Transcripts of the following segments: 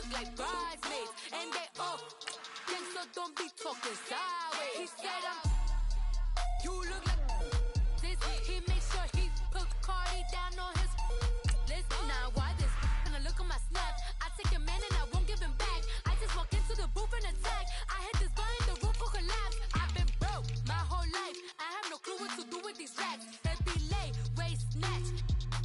look like bridesmaids, and they all think so. Don't be talking sideways. He said you look like this. He made sure he put Cardi down on his list. Now why this? When I look at my snap, I take a man and I won't give him back. I just walk into the booth and attack. I hit this bar and the roof will collapse. I've been broke my whole life. I have no clue what to do with these racks. They be late, waist snatch,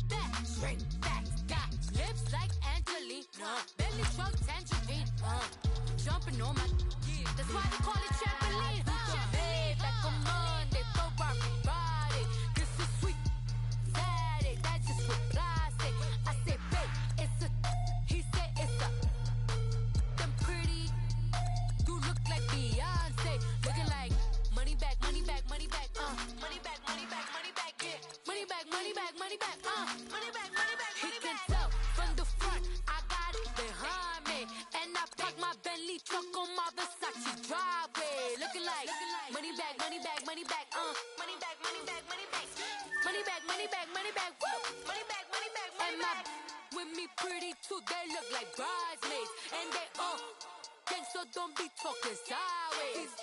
back, straight back. Got lips like Angelina, belly truck tangerine. Jumping on my, that's why they call it trampoline. Hey, back on Monday, for rock body. This is sweet, Saturday, that's just with plastic. I say, babe, it's a, he said it's a, them pretty, you look like Beyonce. Looking like money back, money back, money back, money back, money back, money back, yeah. Money back, money back, money back, money back, money back. He can tell from the front, I got it behind me. And I park my Bentley truck on my Versace driveway. Looking like money back, money back, money back, money back, money back, money back. Money back, money back, money back, woo. Money back, money back, money back. With me pretty too, they look like bridesmaids. And they all think so, don't be talking sideways.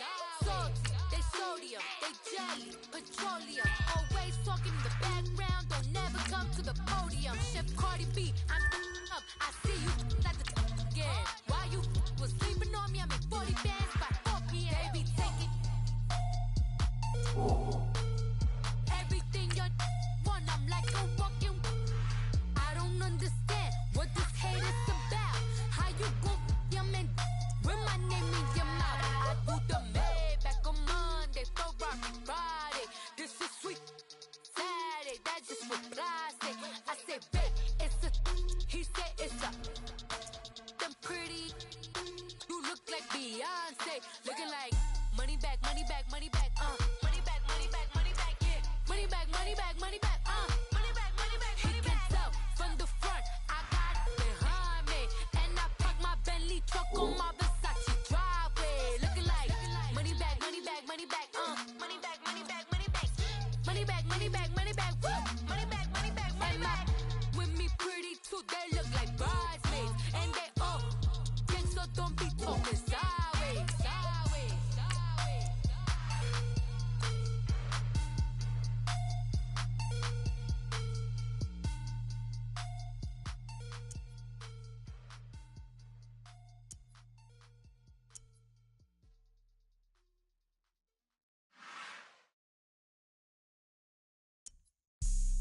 Salt, they sodium, they jelly, petroleum. Always talking in the background, don't never come to the podium. Chef Cardi B, I'm up, I see you at the again. While you was sleeping on me, I make 40 bands by 4 p.m. Baby, take it. Everything you want, I'm like a walking. I don't understand what this hate is about. How you go your man with my name in your mouth? I do the Maybach on Monday, for rock Friday. This is sweet Saturday, that's just with plastic. I say, babe, it's a, he said it's a, them pretty, you look like Beyonce. Looking like money back, money back, money back, money back, money back, money back, yeah. Money back, money back, money back, money back, money back, money back. He can tell from the front, I got it behind me. And I park my Bentley truck on my Versace driveway. Looking like money back, money back, money back, money back, money back, money back. Money back, money back, money back, woo. Money back, money back, money back. With me pretty too, they look like bridesmaids. And they all think so, don't be talking sideways. Sideways, sideways.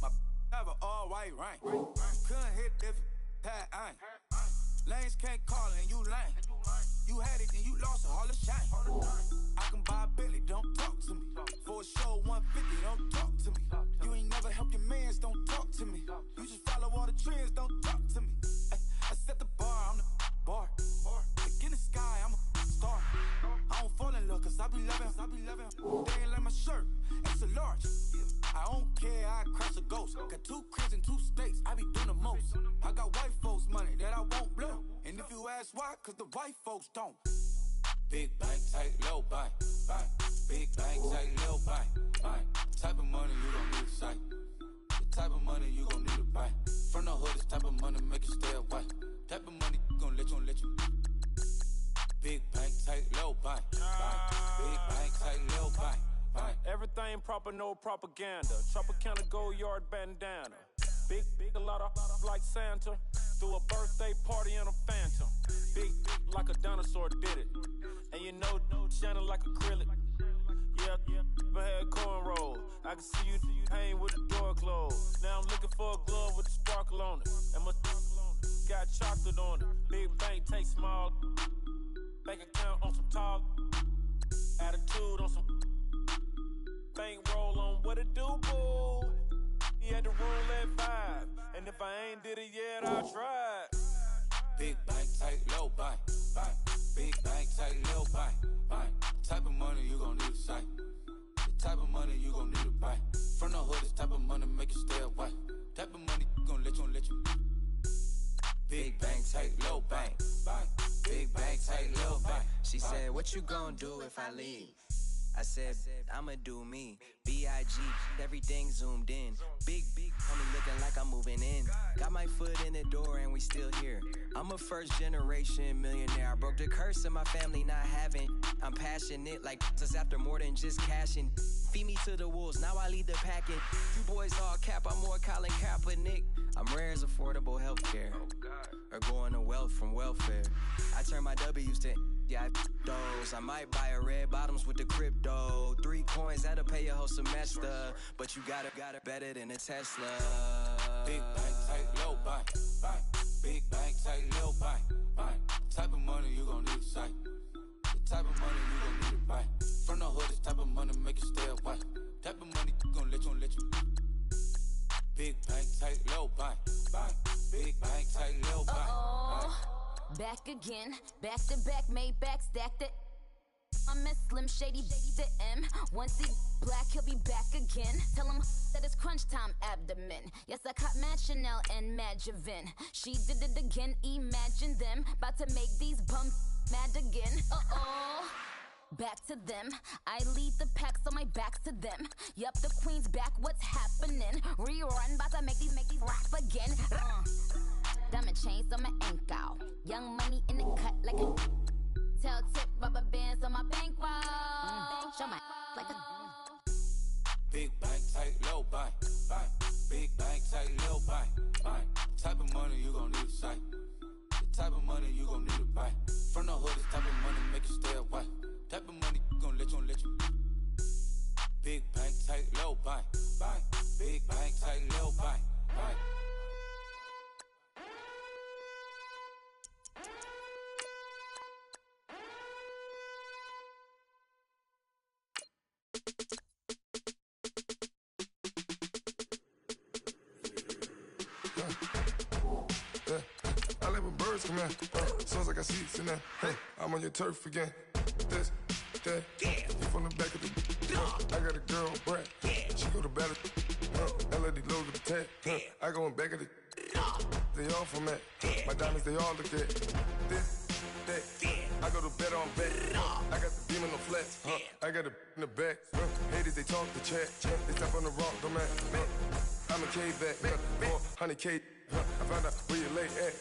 My have an all-white rank. Couldn't hit if had ain't. Lanes can't call and you lame. You had it and you lost a hall of shame. I can buy a Billy, don't talk to me. For a show 150, don't talk to me. You ain't never help your mans, don't talk to me. You just follow all the trends, don't talk to me. I set the bar, I'm the bar. Like in the sky, I'm a star. I don't fall in love cause I be loving. They ain't like my shirt, extra large. I don't care, I crash a ghost. Got 2 cribs and 2 states, I be doing the most. I got white folks money that I won't blow. And if you ask why, cause the white folks don't. Big bank, tight, low bank, bank. Big bank, tight, low bank, bank. Type of money you gon' need to sight. The type of money you gon' need to buy. From the hood, this type of money make you stay away. Type of money gon' let you. Big bank, tight, low bank, bank. Big bank, tight, low bank, bank. Everything proper, no propaganda. Tropicana gold yard bandana. Big, a lot of like Santa. Threw a birthday party in a phantom. Big like a dinosaur did it. And you know, shining like acrylic. Yeah, but had cornrows. I can see you hang with the door closed. Now I'm looking for a glove with a sparkle on it. And my got chocolate on it. Big bank, take small. Bank account on some tall. Attitude on some. Bank roll on what it do, boo. He had the roulette vibe. And if I ain't did it yet, I'll try it. Big bank, tight, low bank, bank. Big bank, tight, low bank, bank. Type of money you gon' need to sight. The type of money you gon' need to buy. From the hood, this type of money make you stay away. Type of money gon' let you. Big bank, tight, low bank, bank. Big bank, tight, low bank. She said, what you gon' do if I leave? I said, I'ma do me. B.I.G. Everything zoomed in. Big, homie looking like I'm moving in. Got my foot in the door and we still here. I'm a first generation millionaire. I broke the curse of my family not having. I'm passionate like us after more than just cashing. Feed me to the wolves, now I lead the pack. And you boys all cap, I'm more Colin Kaepernick. I'm rare as affordable healthcare. Or going to wealth from welfare. I turn my W's to those. I might buy a red bottoms with the crypto. 3 coins, that'll pay your whole semester. But you got it better than a Tesla. Big bank, tight, low buy. Big bank, tight, low buy. Type of money you gon' need to sight. The type of money you gon' need to buy. From the hood, this type of money make you stay away. Type of money gon' let you. Big bank, tight, low buy. Big bank, tight, low buy. Back again, back to back, made back, stacked it. I'm a Slim Shady to M. Once he black, he'll be back again. Tell him that it's crunch time abdomen. Yes, I caught Mad Chanel and Mad Javin. She did it again, imagine them. About to make these bums mad again. Back to them. I lead the pack, so my back's to them. Yup, the queen's back, what's happening? Rerun, about to make these rap again. Diamond chains on my ankle. Young money in the cut like a tail tip, rubber bands on my bankroll. Show my like a big bank, tight, low buy. Big bank, tight, low buy. Type of money you gon' need to sight. The type of money you gon' need to buy. From the hood, this type of money make you stay away. Type of money gon' let you. Big bank, tight, low buy. Big bank, tight, low buy. I live with birds come in. Sounds like I see seats in there. I'm on your turf again. This, that, you from the back of the. I got a girl, Brett. She go to battle. LAD low with the tag. I go in back of the. They all from that. My diamonds, they all look at. This, that. I go to bed on bed. I got the beam in the flats. I got it in the back. Haters, they talk the chat. They step on the rock, don't man. I'm a K-back, 400K. I found out where you lay at.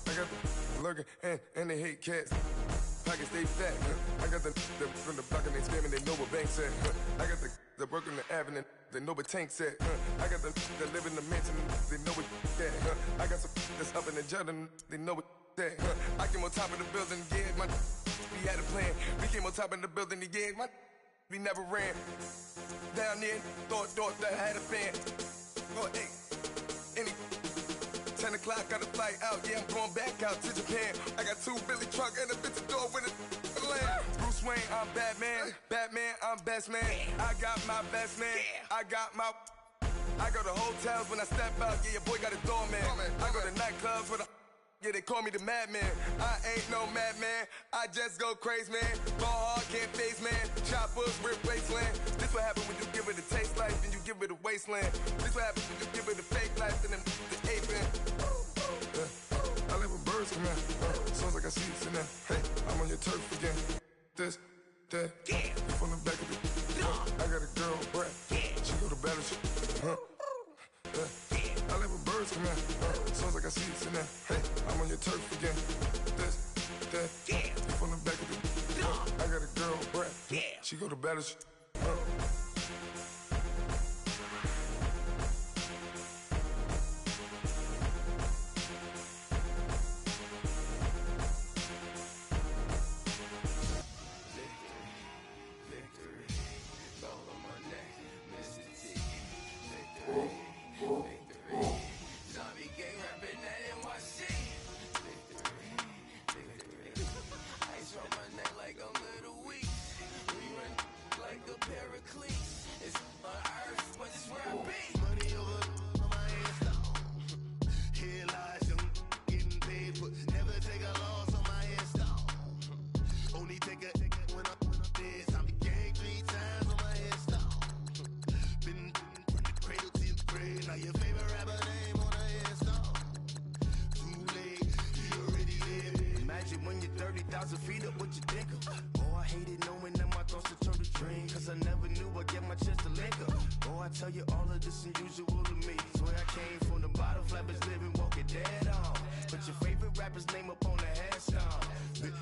I got the lurking and they hate cats. Pockets stay fat. I got the from the block and they scamming, they know what banks at. I got the work on the avenue, they know what tanks at. I got the that live in the mansion, they know what that. I got some that's up in the Jordan, they know what that. I came on top of the building, yeah, my we had a plan. We came on top of the building, yeah, my we never ran. Down there, thought that I had a fan. Oh, hey, any 10 o'clock, got a flight out, yeah, I'm going back out to Japan. I got 2 Billy truck and a bitch door with a land. Bruce Wayne, I'm Batman. Batman, I'm best man. I got my best man. I go to hotels when I step out, yeah, your boy got a doorman. I go to nightclubs with a yeah, they call me the madman. I ain't no madman. I just go crazy, man. Ball hard, can't face, man. Choppers, rip wasteland. This what happens when you give it a taste life and you give it a wasteland. This what happens when you give it a fake life and then the aping. I live with birds come in. Sounds like I see seats in there. Hey, I'm on your turf again. This, that, you from the back of the. I got a girl, Brett. She go to battleship. I live with birds come in. Sounds like I see seats in there. Hey, I'm on your turf again. This, that, you from the back of the. I got a girl, Brett. She go to battleship. Like a little weak. We run like a 30,000 feet up, what you think of? Oh, I hated knowing that my thoughts to turn to dream, cause I never knew I'd get my chance to link up. Oh, I tell you all of this unusual to me. Swear I came from the bottom, flappers living, walking dead on. Put your favorite rapper's name up on the headstone. Big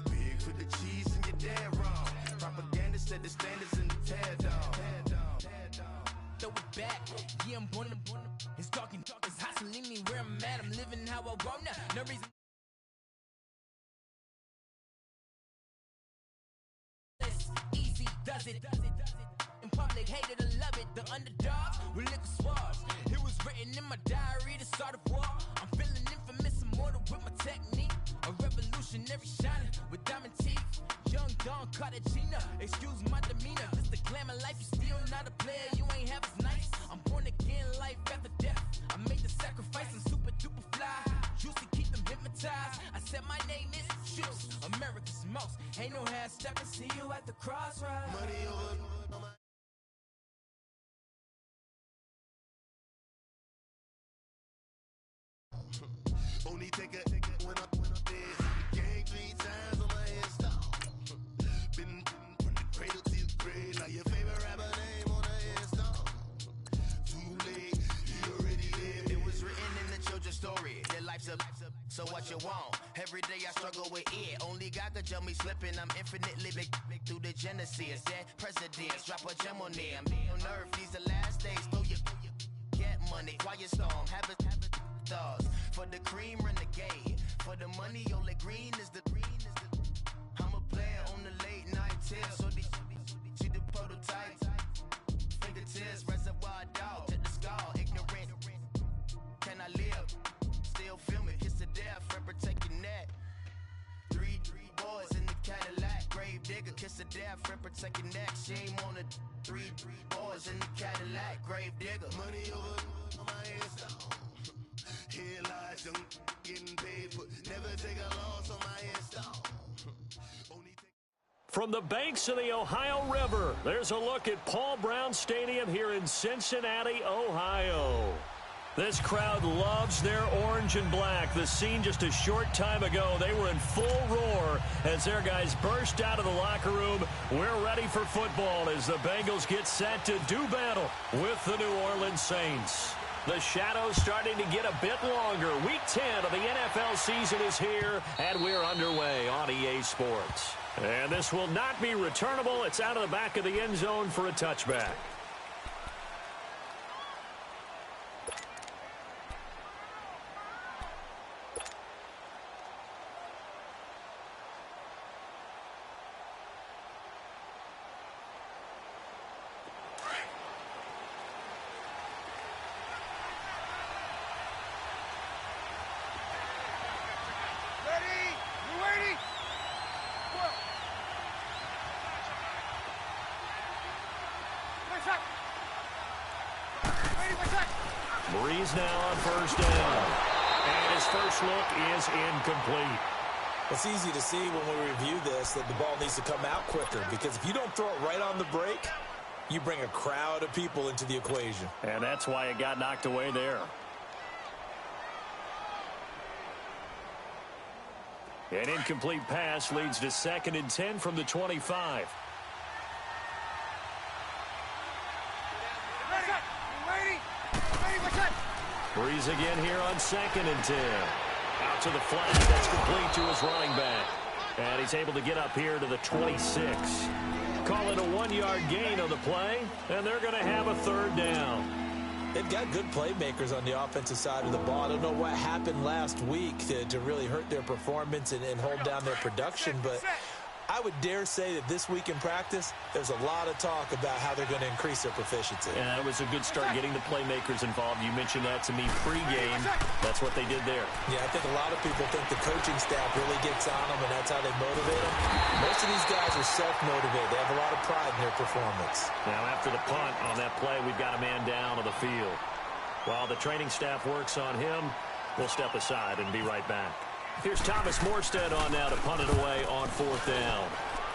for the cheese and you're dead wrong. Propaganda set the standards in the tear down. Throw it back, yeah, I'm born to. It's talking, it's hustling me where I'm at. I'm living how I want now. No reason. Easy does it. In public, hated or love it. The underdogs with liquor swabs. It was written in my diary to start a war. I'm feeling infamous, immortal with my technique. A revolutionary shining with diamond teeth. Young Don Cartagena, excuse my demeanor. This the glamour life, you still not a player. You ain't half as nice. I'm born again, life after death. I made the sacrifice, I'm super duper fly. Used to keep them hypnotized. I said my name is Juice, America's most. Ain't no half stepping. See you at the crossroads. Money over. Only take a when I'm dead. Gang 3 times on my headstone. Been from the cradle to the grave. Now your favorite rapper name on the headstone. Too late, you already lived. It was written in the children's story. Their life's a so what you want? Every day I struggle with it. Only God could jump me slipping. I'm infinitely big through the genesis. Dead presidents, drop a gem on them. On earth, these the last days. Throw your get money, quiet storm. Have it thoughts. For the cream, renegade. For the money, only green is the green is the. I'm a player on the late night tier. So these see the prototype. Fingertips, reservoir dog. To the skull, ignorant. Can I live? Still film it. Kiss to death, friend, protect your neck. Three boys in the Cadillac. Grave digger, kiss to death, friend, protect your neck. Shame on the three boys in the Cadillac. Grave digger. Money over on my headstone. Here lies young getting paid, but never take a loss on my headstone. From the banks of the Ohio River, there's a look at Paul Brown Stadium here in Cincinnati, Ohio. This crowd loves their orange and black. The scene just a short time ago, they were in full roar as their guys burst out of the locker room. We're ready for football as the Bengals get set to do battle with the New Orleans Saints. The shadow's starting to get a bit longer. Week 10 of the NFL season is here, and we're underway on EA Sports. And this will not be returnable. It's out of the back of the end zone for a touchback. Breeze now on first down. And his first look is incomplete. It's easy to see when we review this that the ball needs to come out quicker, because if you don't throw it right on the break, you bring a crowd of people into the equation. And that's why it got knocked away there. An incomplete pass leads to 2nd and 10 from the 25. Breeze again here on 2nd and 10. Out to the flat. That's complete to his running back. And he's able to get up here to the 26. Call it a 1-yard gain on the play, and they're going to have a 3rd down. They've got good playmakers on the offensive side of the ball. I don't know what happened last week to really hurt their performance and hold down their production, but I would dare say that this week in practice, there's a lot of talk about how they're going to increase their proficiency. Yeah, it was a good start getting the playmakers involved. You mentioned that to me pregame. That's what they did there. Yeah, I think a lot of people think the coaching staff really gets on them, and that's how they motivate them. Most of these guys are self-motivated. They have a lot of pride in their performance. Now, after the punt on that play, we've got a man down on the field. While the training staff works on him, we'll step aside and be right back. Here's Thomas Morstead on now to punt it away on 4th down.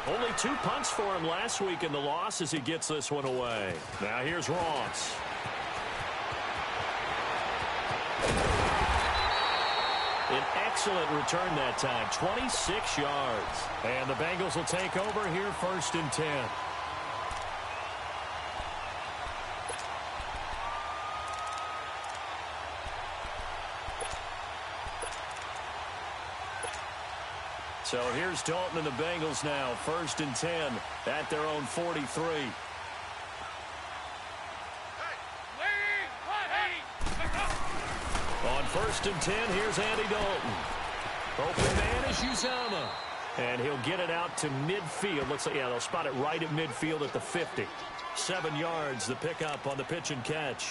Only 2 punts for him last week in the loss as he gets this one away. Now here's Ross. An excellent return that time, 26 yards. And the Bengals will take over here 1st and 10. So here's Dalton and the Bengals now, 1st and 10 at their own 43. On 1st and 10, here's Andy Dalton. Open man is Uzomah. And he'll get it out to midfield. Looks like, yeah, they'll spot it right at midfield at the 50. 7 yards, the pickup on the pitch and catch.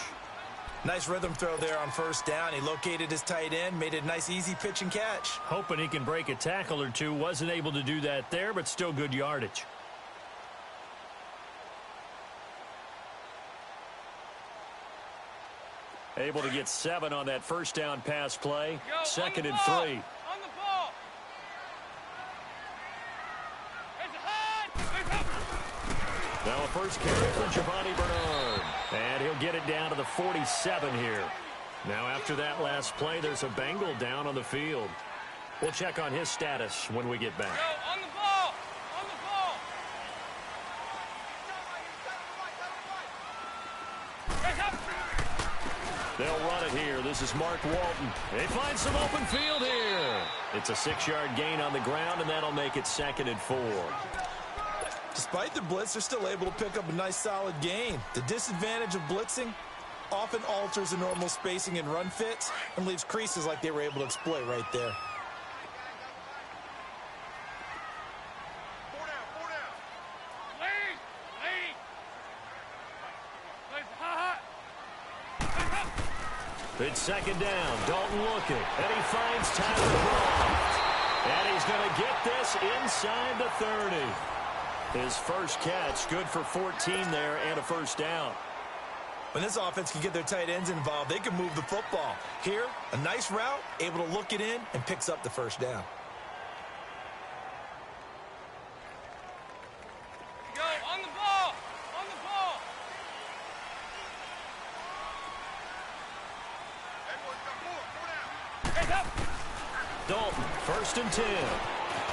Nice rhythm throw there on 1st down. He located his tight end, made it a nice, easy pitch and catch. Hoping he can break a tackle or two. Wasn't able to do that there, but still good yardage. Able to get 7 on that 1st down pass play. 2nd and 3. On the ball. Now a first carry for Giovanni Bernard. And he'll get it down to the 47 here. Now after that last play, there's a Bengal down on the field. We'll check on his status when we get back. Go on the ball. On the ball. They'll run it here. This is Mark Walton. They find some open field here. It's a 6-yard gain on the ground, and that'll make it 2nd and 4. Despite the blitz, they're still able to pick up a nice solid gain. The disadvantage of blitzing often alters the normal spacing and run fits and leaves creases like they were able to exploit right there. It's 2nd down. Dalton looking. And he finds Tyler Kroft. And he's going to get this inside the 30. His first catch, good for 14 there and a 1st down. When this offense can get their tight ends involved, they can move the football. Here, a nice route, able to look it in, and picks up the 1st down. Go on the ball. On the ball. Dalton, 1st and 10.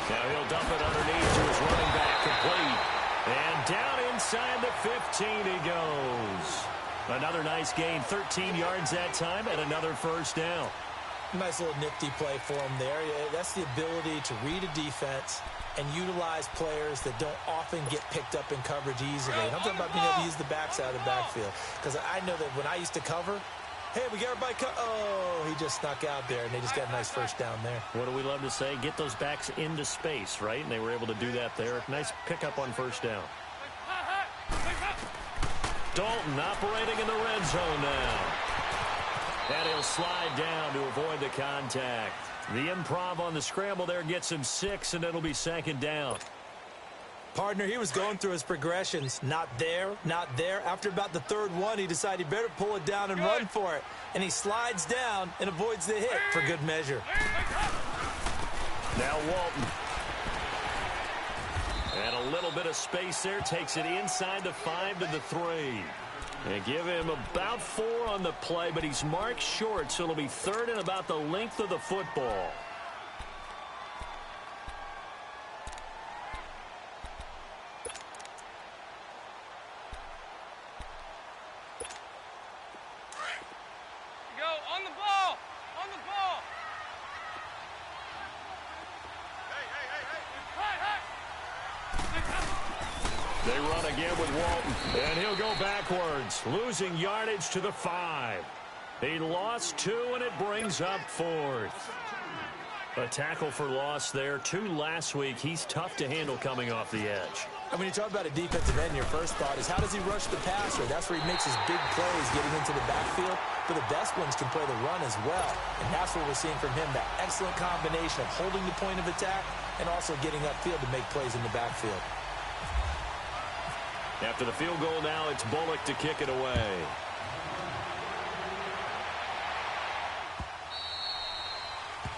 Now he'll dump it underneath to his running back, complete. And down inside the 15 he goes. Another nice gain, 13 yards that time, and another 1st down. Nice little nifty play for him there. That's the ability to read a defense and utilize players that don't often get picked up in coverage easily. And I'm talking about being able to use the backside of the backfield. Because I know that when I used to cover, hey, we got everybody oh, he just snuck out there, and they just got a nice 1st down there. What do we love to say? Get those backs into space, right? And they were able to do that there. Nice pickup on 1st down. Dalton operating in the red zone now. And he'll slide down to avoid the contact. The improv on the scramble there gets him 6, and it'll be 2nd down. Partner, he was going through his progressions. Not there, not there. After about the 3rd one, he decided he better pull it down and run for it. And he slides down and avoids the hit for good measure. Now Walton. And a little bit of space there. Takes it inside the 5 to the 3. And give him about 4 on the play, but he's marked short, so it'll be 3rd and about the length of the football. They run again with Walton, and he'll go backwards, losing yardage to the 5. He lost 2, and it brings up 4th. A tackle for loss there. 2 last week. He's tough to handle coming off the edge. And when you talk about a defensive end, your first thought is how does he rush the passer? That's where he makes his big plays getting into the backfield. But the best ones can play the run as well. And that's what we're seeing from him, that excellent combination of holding the point of attack and also getting upfield to make plays in the backfield. After the field goal now, it's Bullock to kick it away.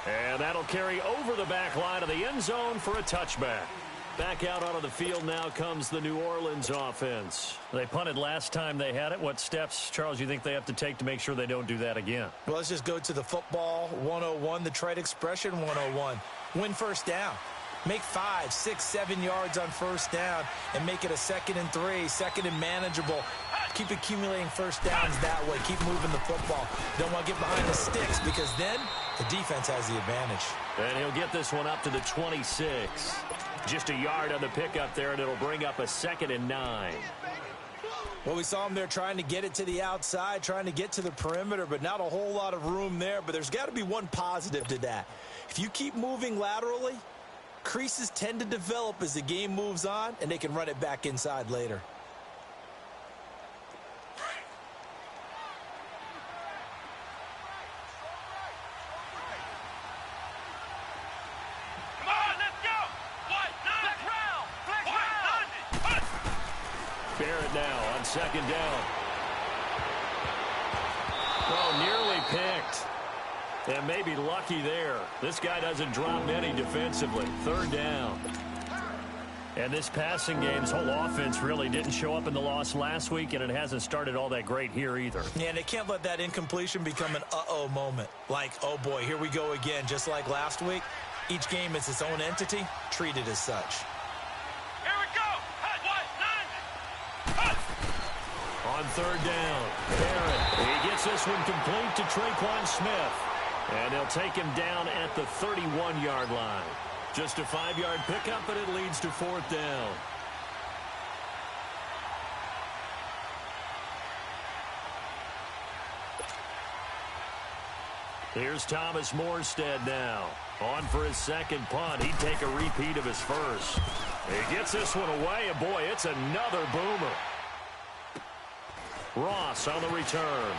And that'll carry over the back line of the end zone for a touchback. Back out onto the field now comes the New Orleans offense. They punted last time they had it. What steps, Charles, you think they have to take to make sure they don't do that again? Well, let's just go to the football 101, the trade expression 101. Win first down. Make 5, 6, 7 yards on first down and make it a 2nd and 3, 2nd and manageable. Keep accumulating first downs that way. Keep moving the football. Don't want to get behind the sticks because then the defense has the advantage. And he'll get this one up to the 26. Just a yard on the pickup there, and it'll bring up a 2nd and 9. Well, we saw him there trying to get it to the outside, trying to get to the perimeter, but not a whole lot of room there. But there's got to be one positive to that. If you keep moving laterally, creases tend to develop as the game moves on, and they can run it back inside later. Barrett now on 2nd down. Oh, nearly picked. And maybe lucky there. This guy doesn't drop many defensively. 3rd down. And this passing game's whole offense really didn't show up in the loss last week, and it hasn't started all that great here either. Yeah, and they can't let that incompletion become an uh-oh moment. Like, oh boy, here we go again. Just like last week, each game is its own entity, treated as such. On 3rd down, Barrett. He gets this one complete to Traquan Smith. And he'll take him down at the 31-yard line. Just a 5-yard pickup, but it leads to 4th down. Here's Thomas Morstead now. On for his 2nd punt. He'd take a repeat of his first. He gets this one away, and boy, it's another boomer. Ross on the return.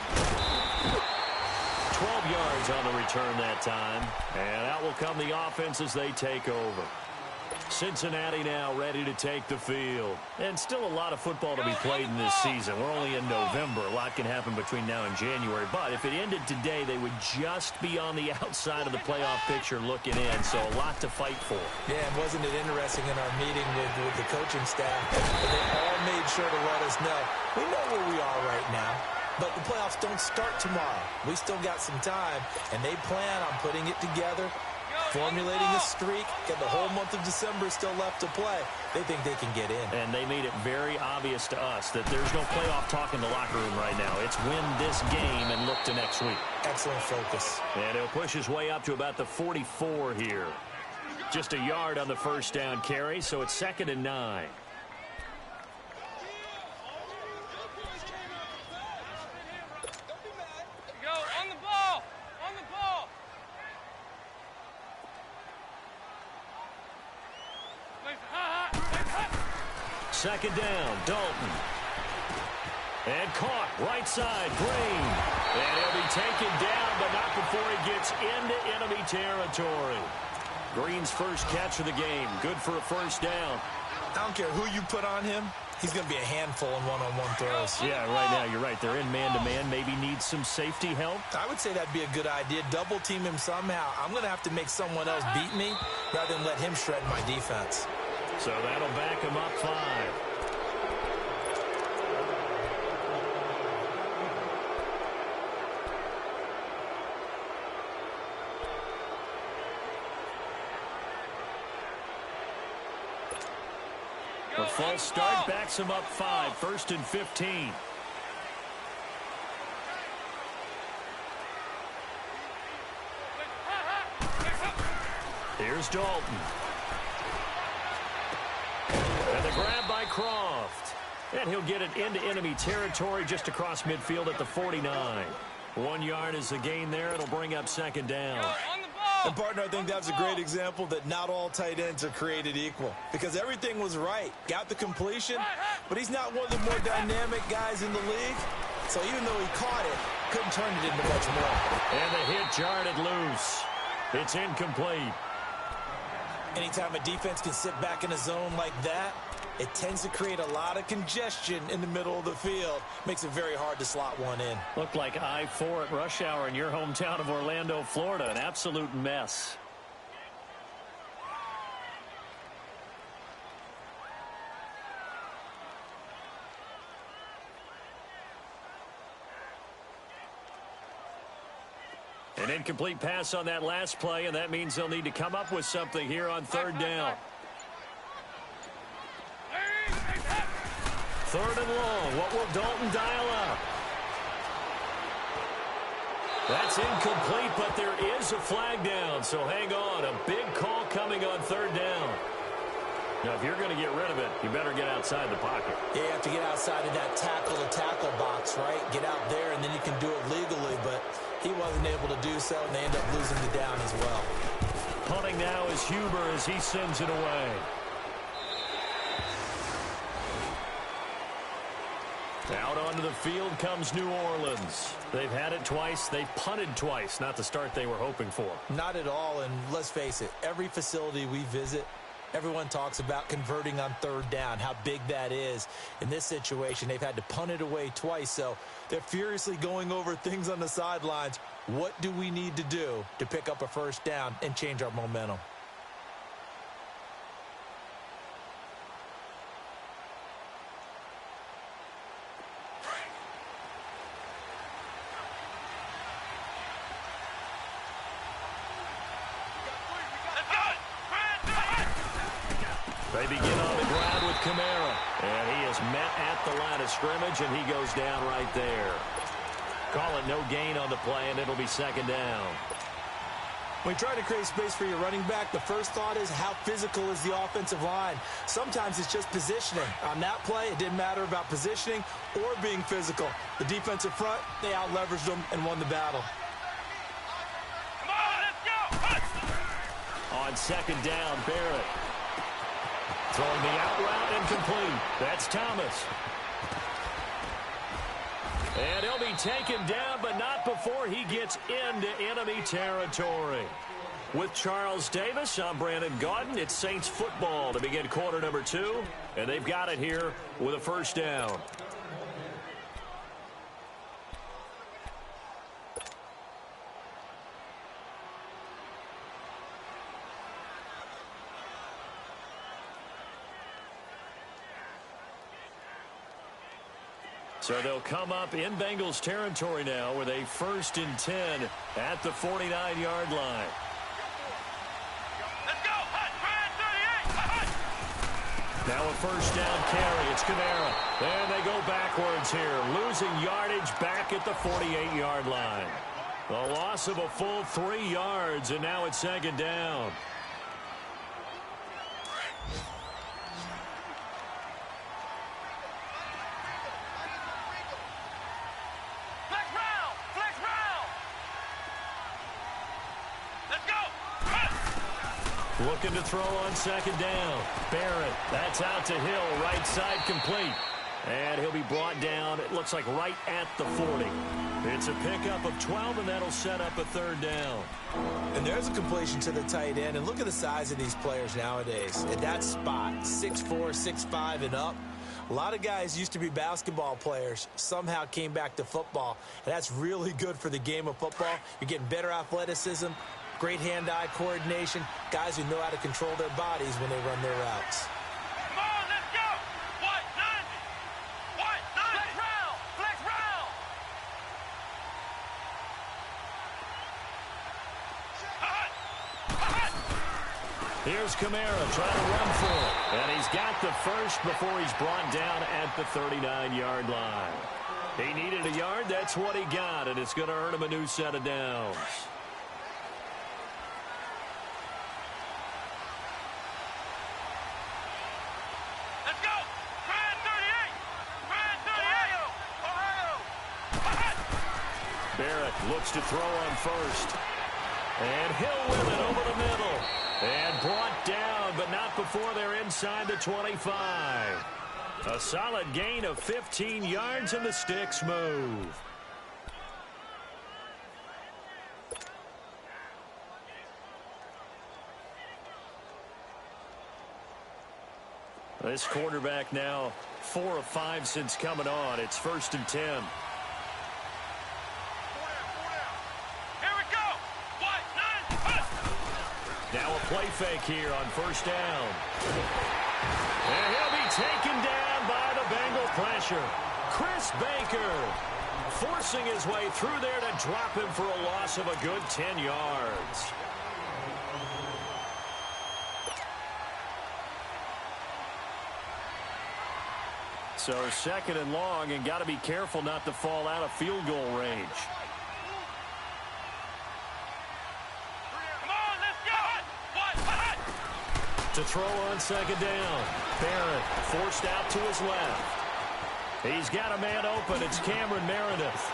12 yards on the return that time. And out will come the offense as they take over. Cincinnati now ready to take the field. And still a lot of football to be played in this season. We're only in November. A lot can happen between now and January. But if it ended today, they would just be on the outside of the playoff picture looking in. So a lot to fight for. Yeah, and wasn't it interesting in our meeting with the coaching staff? They all made sure to let us know. We know where we are right now. But the playoffs don't start tomorrow. We still got some time. And they plan on putting it together, formulating a streak, and the whole month of December is still left to play. They think they can get in. And they made it very obvious to us that there's no playoff talk in the locker room right now. It's win this game and look to next week. Excellent focus. And he'll push his way up to about the 44 here. Just a yard on the first down carry, so it's 2nd and 9. Second down, Dalton. And caught, right side, Green. And he'll be taken down, but not before he gets into enemy territory. Green's first catch of the game, good for a first down. I don't care who you put on him, he's going to be a handful in one-on-one throws. Yeah, right now, you're right. They're in man-to-man, maybe need some safety help. I would say that'd be a good idea. Double team him somehow. I'm going to have to make someone else beat me rather than let him shred my defense. So that'll back him up 5. The false start backs him up 5, 1st and 15. Here's Dalton. And the grab by Croft. And he'll get it into enemy territory just across midfield at the 49. 1 yard is the gain there. It'll bring up 2nd down. And, partner, I think that's a great example that not all tight ends are created equal. Because everything was right. Got the completion, but he's not one of the more dynamic guys in the league. So even though he caught it, couldn't turn it into much more. And the hit jarred it loose. It's incomplete. Anytime a defense can sit back in a zone like that, it tends to create a lot of congestion in the middle of the field. Makes it very hard to slot one in. Looked like I-4 at rush hour in your hometown of Orlando, Florida. An absolute mess. An incomplete pass on that last play, and that means they'll need to come up with something here on third down. Third and long. What will Dalton dial up? That's incomplete, but there is a flag down, so hang on. A big call coming on third down. Now, if you're going to get rid of it, you better get outside the pocket. Yeah, you have to get outside of that tackle-to-tackle box, right? Get out there, and then you can do it legally, but he wasn't able to do so, and they end up losing the down as well. Punting now is Huber as he sends it away. Out onto the field comes New Orleans. They've had it twice. They've punted twice. Not the start they were hoping for. Not at all, and let's face it, every facility we visit, everyone talks about converting on third down, how big that is. In this situation, they've had to punt it away twice, so they're furiously going over things on the sidelines. What do we need to do to pick up a first down and change our momentum? They begin on the ground with Kamara, and he is met at the line of scrimmage, and he goes down right there. Call it no gain on the play, and it'll be second down. When you're trying to create space for your running back, the first thought is how physical is the offensive line. Sometimes it's just positioning. On that play, it didn't matter about positioning or being physical. The defensive front, they out-leveraged them and won the battle. Come on, let's go! On second down, Barrett. Throwing the out route incomplete. That's Thomas. And he'll be taken down, but not before he gets into enemy territory. With Charles Davis, I'm Brandon Gaudin. It's Saints football to begin quarter number 2, and they've got it here with a first down. So they'll come up in Bengals territory now with a 1st and 10 at the 49-yard line. Let's go! Hut, 38! Now a first down carry. It's Kamara. And they go backwards here, losing yardage back at the 48-yard line. The loss of a full 3 yards, and now it's second down. Looking to throw on second down. Barrett, that's out to Hill, right side complete. And he'll be brought down, it looks like right at the 40. It's a pickup of 12, and that'll set up a third down. And there's a completion to the tight end. And look at the size of these players nowadays. At that spot, 6'4", 6'5", and up. A lot of guys used to be basketball players, somehow came back to football. And that's really good for the game of football. You're getting better athleticism, great hand-eye coordination, guys who know how to control their bodies when they run their routes. Come on, let's go! White 90! White 90! Flex round! Flex round! Here's Kamara trying to run for it. And he's got the first before he's brought down at the 39-yard line. He needed a yard, that's what he got, and it's going to earn him a new set of downs. Looks to throw on first. And Hill with it over the middle. And brought down, but not before they're inside the 25. A solid gain of 15 yards, and the sticks move. This quarterback now 4 of 5 since coming on. It's 1st and 10. Now a play fake here on first down. And he'll be taken down by the Bengal pressure. Chris Baker. forcing his way through there to drop him for a loss of a good 10 yards. So 2nd and long, and got to be careful not to fall out of field goal range. Come on, let's go. To throw on 2nd down. Barrett forced out to his left. He's got a man open. It's Cameron Meredith.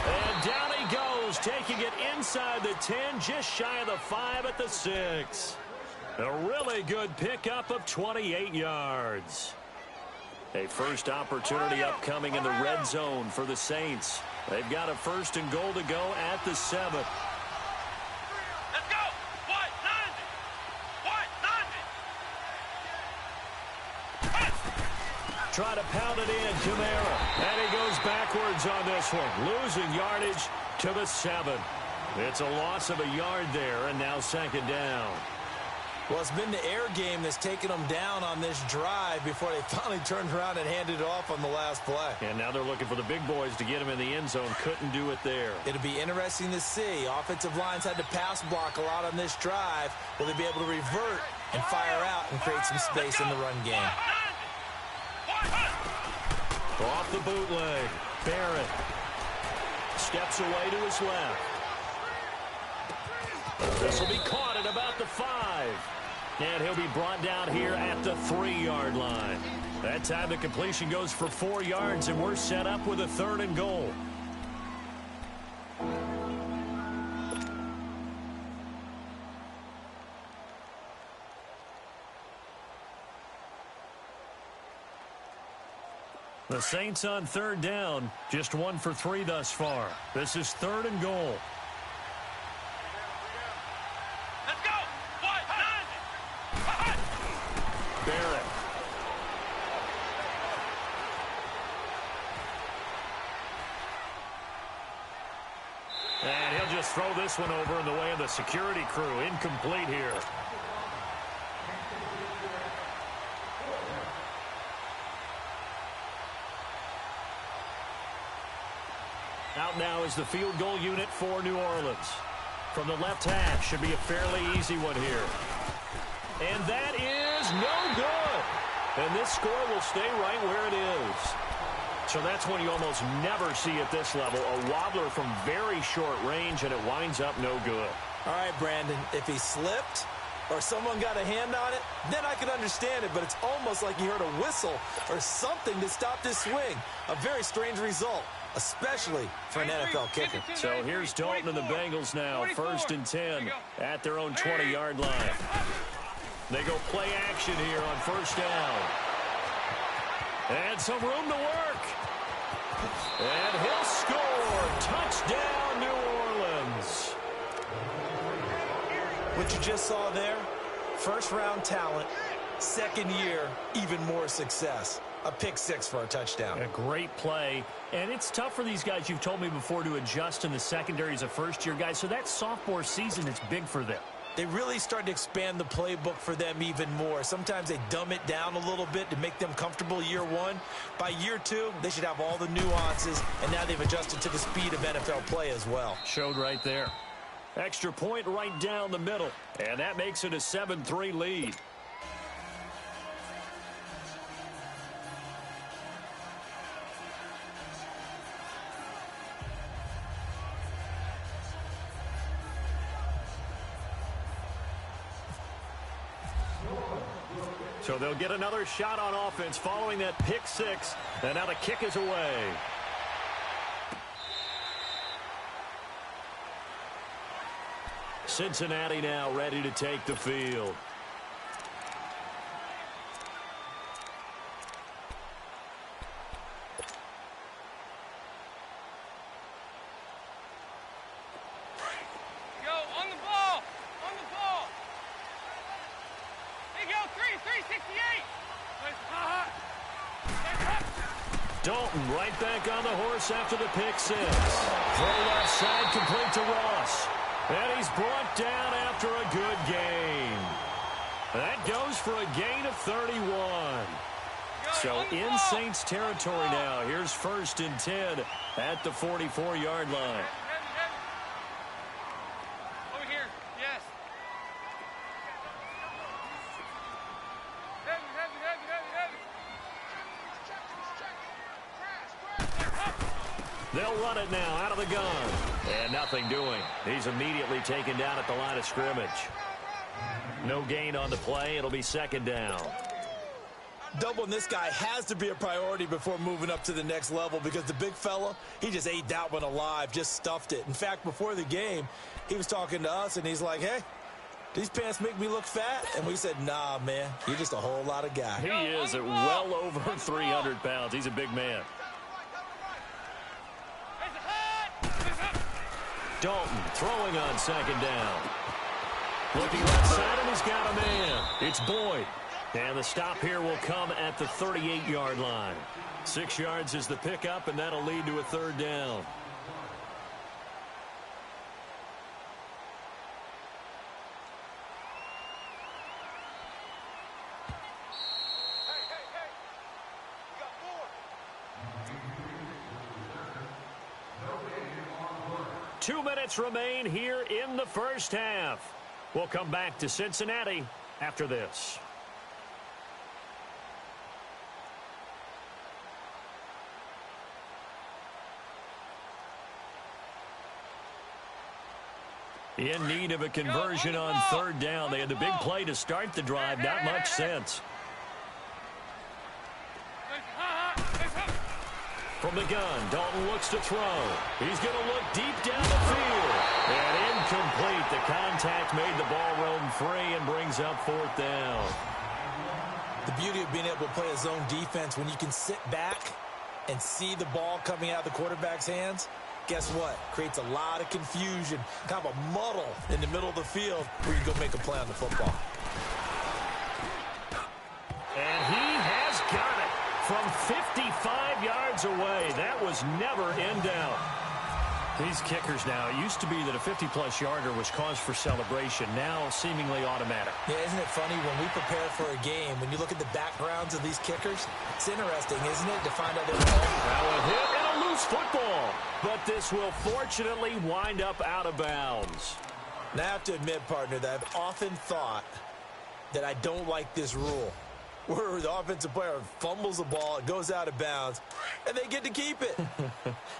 And down he goes, taking it inside the 10, just shy of the 5 at the 6. A really good pickup of 28 yards. A first opportunity upcoming in the red zone for the Saints. They've got a 1st and goal to go at the 7. Let's go. What? 90. Try to pound it in, Kamara. And he goes backwards on this one, losing yardage to the 7. It's a loss of a yard there, and now 2nd down. Well, it's been the air game that's taken them down on this drive before they finally turned around and handed it off on the last play. And now they're looking for the big boys to get him in the end zone. Couldn't do it there. It'll be interesting to see. Offensive lines had to pass block a lot on this drive. Will they be able to revert and fire out and create some space in the run game? Off the bootleg. Barrett steps away to his left. This will be caught at about the 5. And he'll be brought down here at the 3-yard line. That time the completion goes for 4 yards, and we're set up with a 3rd and goal. The Saints on 3rd down, just 1 for 3 thus far. This is 3rd and goal. Barrett. And he'll just throw this one over in the way of the security crew. Incomplete here. Out now is the field goal unit for New Orleans. From the left hash, should be a fairly easy one here. And that is no good. And this score will stay right where it is. So that's one you almost never see at this level. A wobbler from very short range, and it winds up no good. All right, Brandon, if he slipped or someone got a hand on it, then I could understand it. But it's almost like you heard a whistle or something to stop this swing. A very strange result, especially for an NFL kicker. So here's Dalton and the Bengals now. 1st and 10 at their own 20-yard line. They go play action here on 1st down. And some room to work. And he'll score. Touchdown, New Orleans. What you just saw there, 1st-round talent, 2nd year, even more success. A pick 6 for a touchdown. A great play. And it's tough for these guys, you've told me before, to adjust in the secondary as a first-year guy. So that sophomore season is big for them. They really start to expand the playbook for them even more. Sometimes they dumb it down a little bit to make them comfortable year 1. By year 2, they should have all the nuances, and now they've adjusted to the speed of NFL play as well. Showed right there. Extra point right down the middle, and that makes it a 7-3 lead. So they'll get another shot on offense following that pick 6. And now the kick is away. Cincinnati now ready to take the field. Dalton right back on the horse after the pick 6. Throw left side complete to Ross. And he's brought down after a good gain. That goes for a gain of 31. So in Saints territory now. Here's 1st and 10 at the 44-yard line. Over here. Yes. They'll run it now out of the gun. And nothing doing. He's immediately taken down at the line of scrimmage. No gain on the play. It'll be 2nd down. Doubling this guy has to be a priority before moving up to the next level because the big fella, he just ate that one alive, just stuffed it. In fact, before the game, he was talking to us, and he's like, hey, these pants make me look fat? And we said, nah, man, you're just a whole lot of guy. He is at well over 300 pounds. He's a big man. Dalton throwing on 2nd down. Looking left side, and he's got a man. It's Boyd. And the stop here will come at the 38-yard line. 6 yards is the pickup, and that'll lead to a 3rd down. Hey, 2 minutes remain here in the first half. We'll come back to Cincinnati after this. In need of a conversion on 3rd down. They had the big play to start the drive. Not much sense. From the gun, Dalton looks to throw. He's going to look deep down the field. And incomplete. The contact made the ball roam free and brings up 4th down. The beauty of being able to play a zone defense when you can sit back and see the ball coming out of the quarterback's hands, guess what? Creates a lot of confusion, kind of a muddle in the middle of the field where you go make a play on the football. And he has got it from 55 yards away. That was never in doubt. These kickers now, it used to be that a 50-plus yarder was cause for celebration. Now seemingly automatic. Yeah, isn't it funny when we prepare for a game, when you look at the backgrounds of these kickers, it's interesting, isn't it, to find out they're Now a hit and a loose football. But this will fortunately wind up out of bounds. And I have to admit, partner, that I've often thought that I don't like this rule, where the offensive player fumbles the ball, it goes out of bounds, and they get to keep it.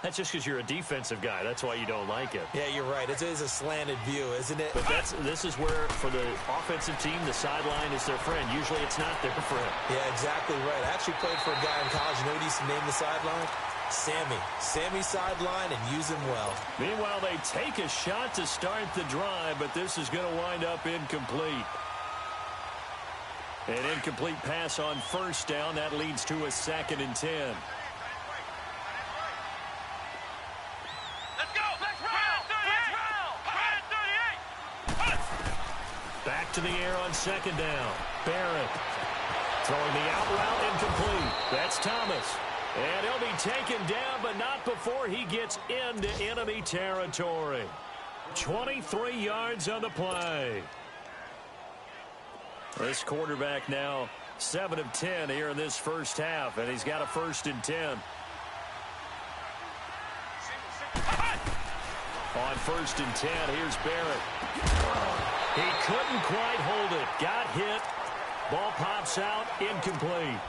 That's just because you're a defensive guy. That's why you don't like it. Yeah, you're right. It is a slanted view, isn't it? But this is where, for the offensive team, the sideline is their friend. Usually it's not their friend. Yeah, exactly right. I actually played for a guy in college. You know what he used to name the sideline? Sammy. Sammy sideline, and use him well. Meanwhile, they take a shot to start the drive, but this is going to wind up incomplete. An incomplete pass on 1st down. That leads to a 2nd and 10. Let's go. Let's round. Back to the air on 2nd down. Barrett throwing the out route, incomplete. That's Thomas. And he'll be taken down, but not before he gets into enemy territory. 23 yards on the play. This quarterback now 7 of 10 here in this first half, and he's got a 1st and 10. On 1st and 10, here's Barrett. He couldn't quite hold it. Got hit. Ball pops out, incomplete.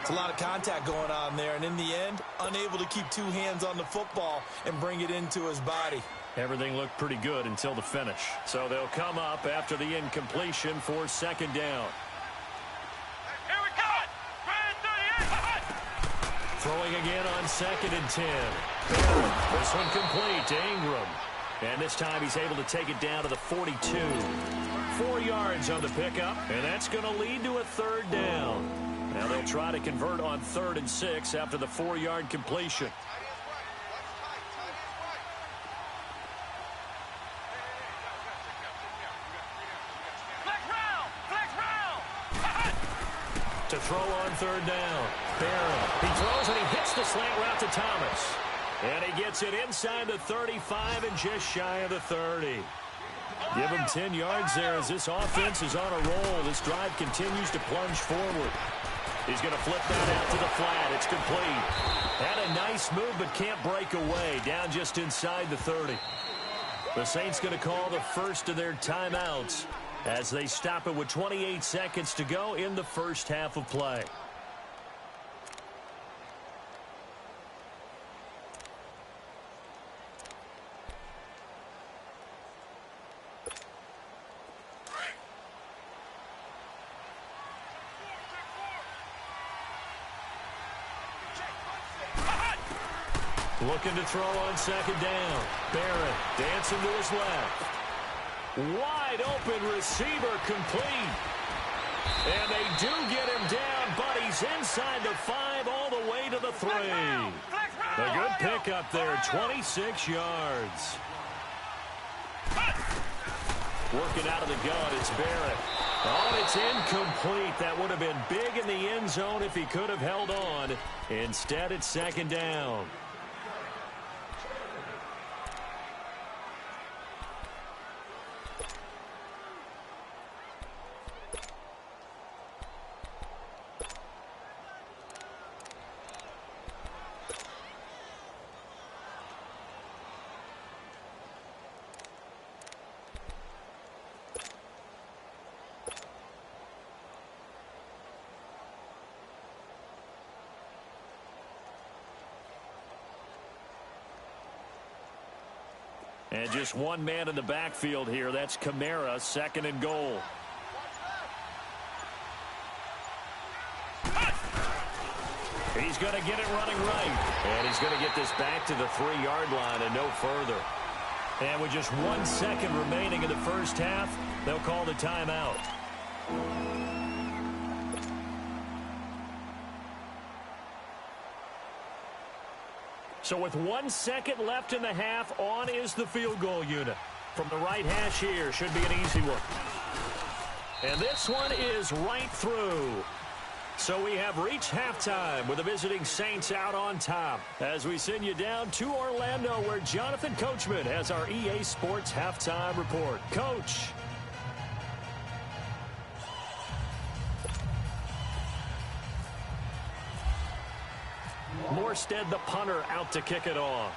It's a lot of contact going on there, and in the end, unable to keep 2 hands on the football and bring it into his body. Everything looked pretty good until the finish. So they'll come up after the incompletion for 2nd down. Here we go. Throwing again on 2nd and 10. Barrett, this one complete to Ingram. And this time he's able to take it down to the 42. 4 yards on the pickup, and that's going to lead to a 3rd down. Now they'll try to convert on 3rd and 6 after the 4-yard completion. To throw on 3rd down. Barrett. He throws and he hits the slant route to Thomas. And he gets it inside the 35 and just shy of the 30. Give him 10 yards there as this offense is on a roll. This drive continues to plunge forward. He's going to flip that out to the flat. It's complete. Had a nice move, but can't break away. Down just inside the 30. The Saints going to call the first of their timeouts as they stop it with 28 seconds to go in the first half of play. Looking to throw on second down. Barrett dancing to his left. Wide open receiver complete. And they do get him down, but he's inside the 5 all the way to the 3. A good pickup there, 26 yards. Working out of the gun, it's Barrett. Oh, it's incomplete. That would have been big in the end zone if he could have held on. Instead, it's second down. And just one man in the backfield here. That's Kamara, second and goal. He's going to get it running right. And he's going to get this back to the 3-yard line and no further. And with just 1 second remaining in the first half, they'll call the timeout. So with 1 second left in the half, on is the field goal unit. From the right hash here, should be an easy one. And this one is right through. So we have reached halftime with the visiting Saints out on top. As we send you down to Orlando, where Jonathan Coachman has our EA Sports halftime report. Coach. Morstead, the punter, out to kick it off.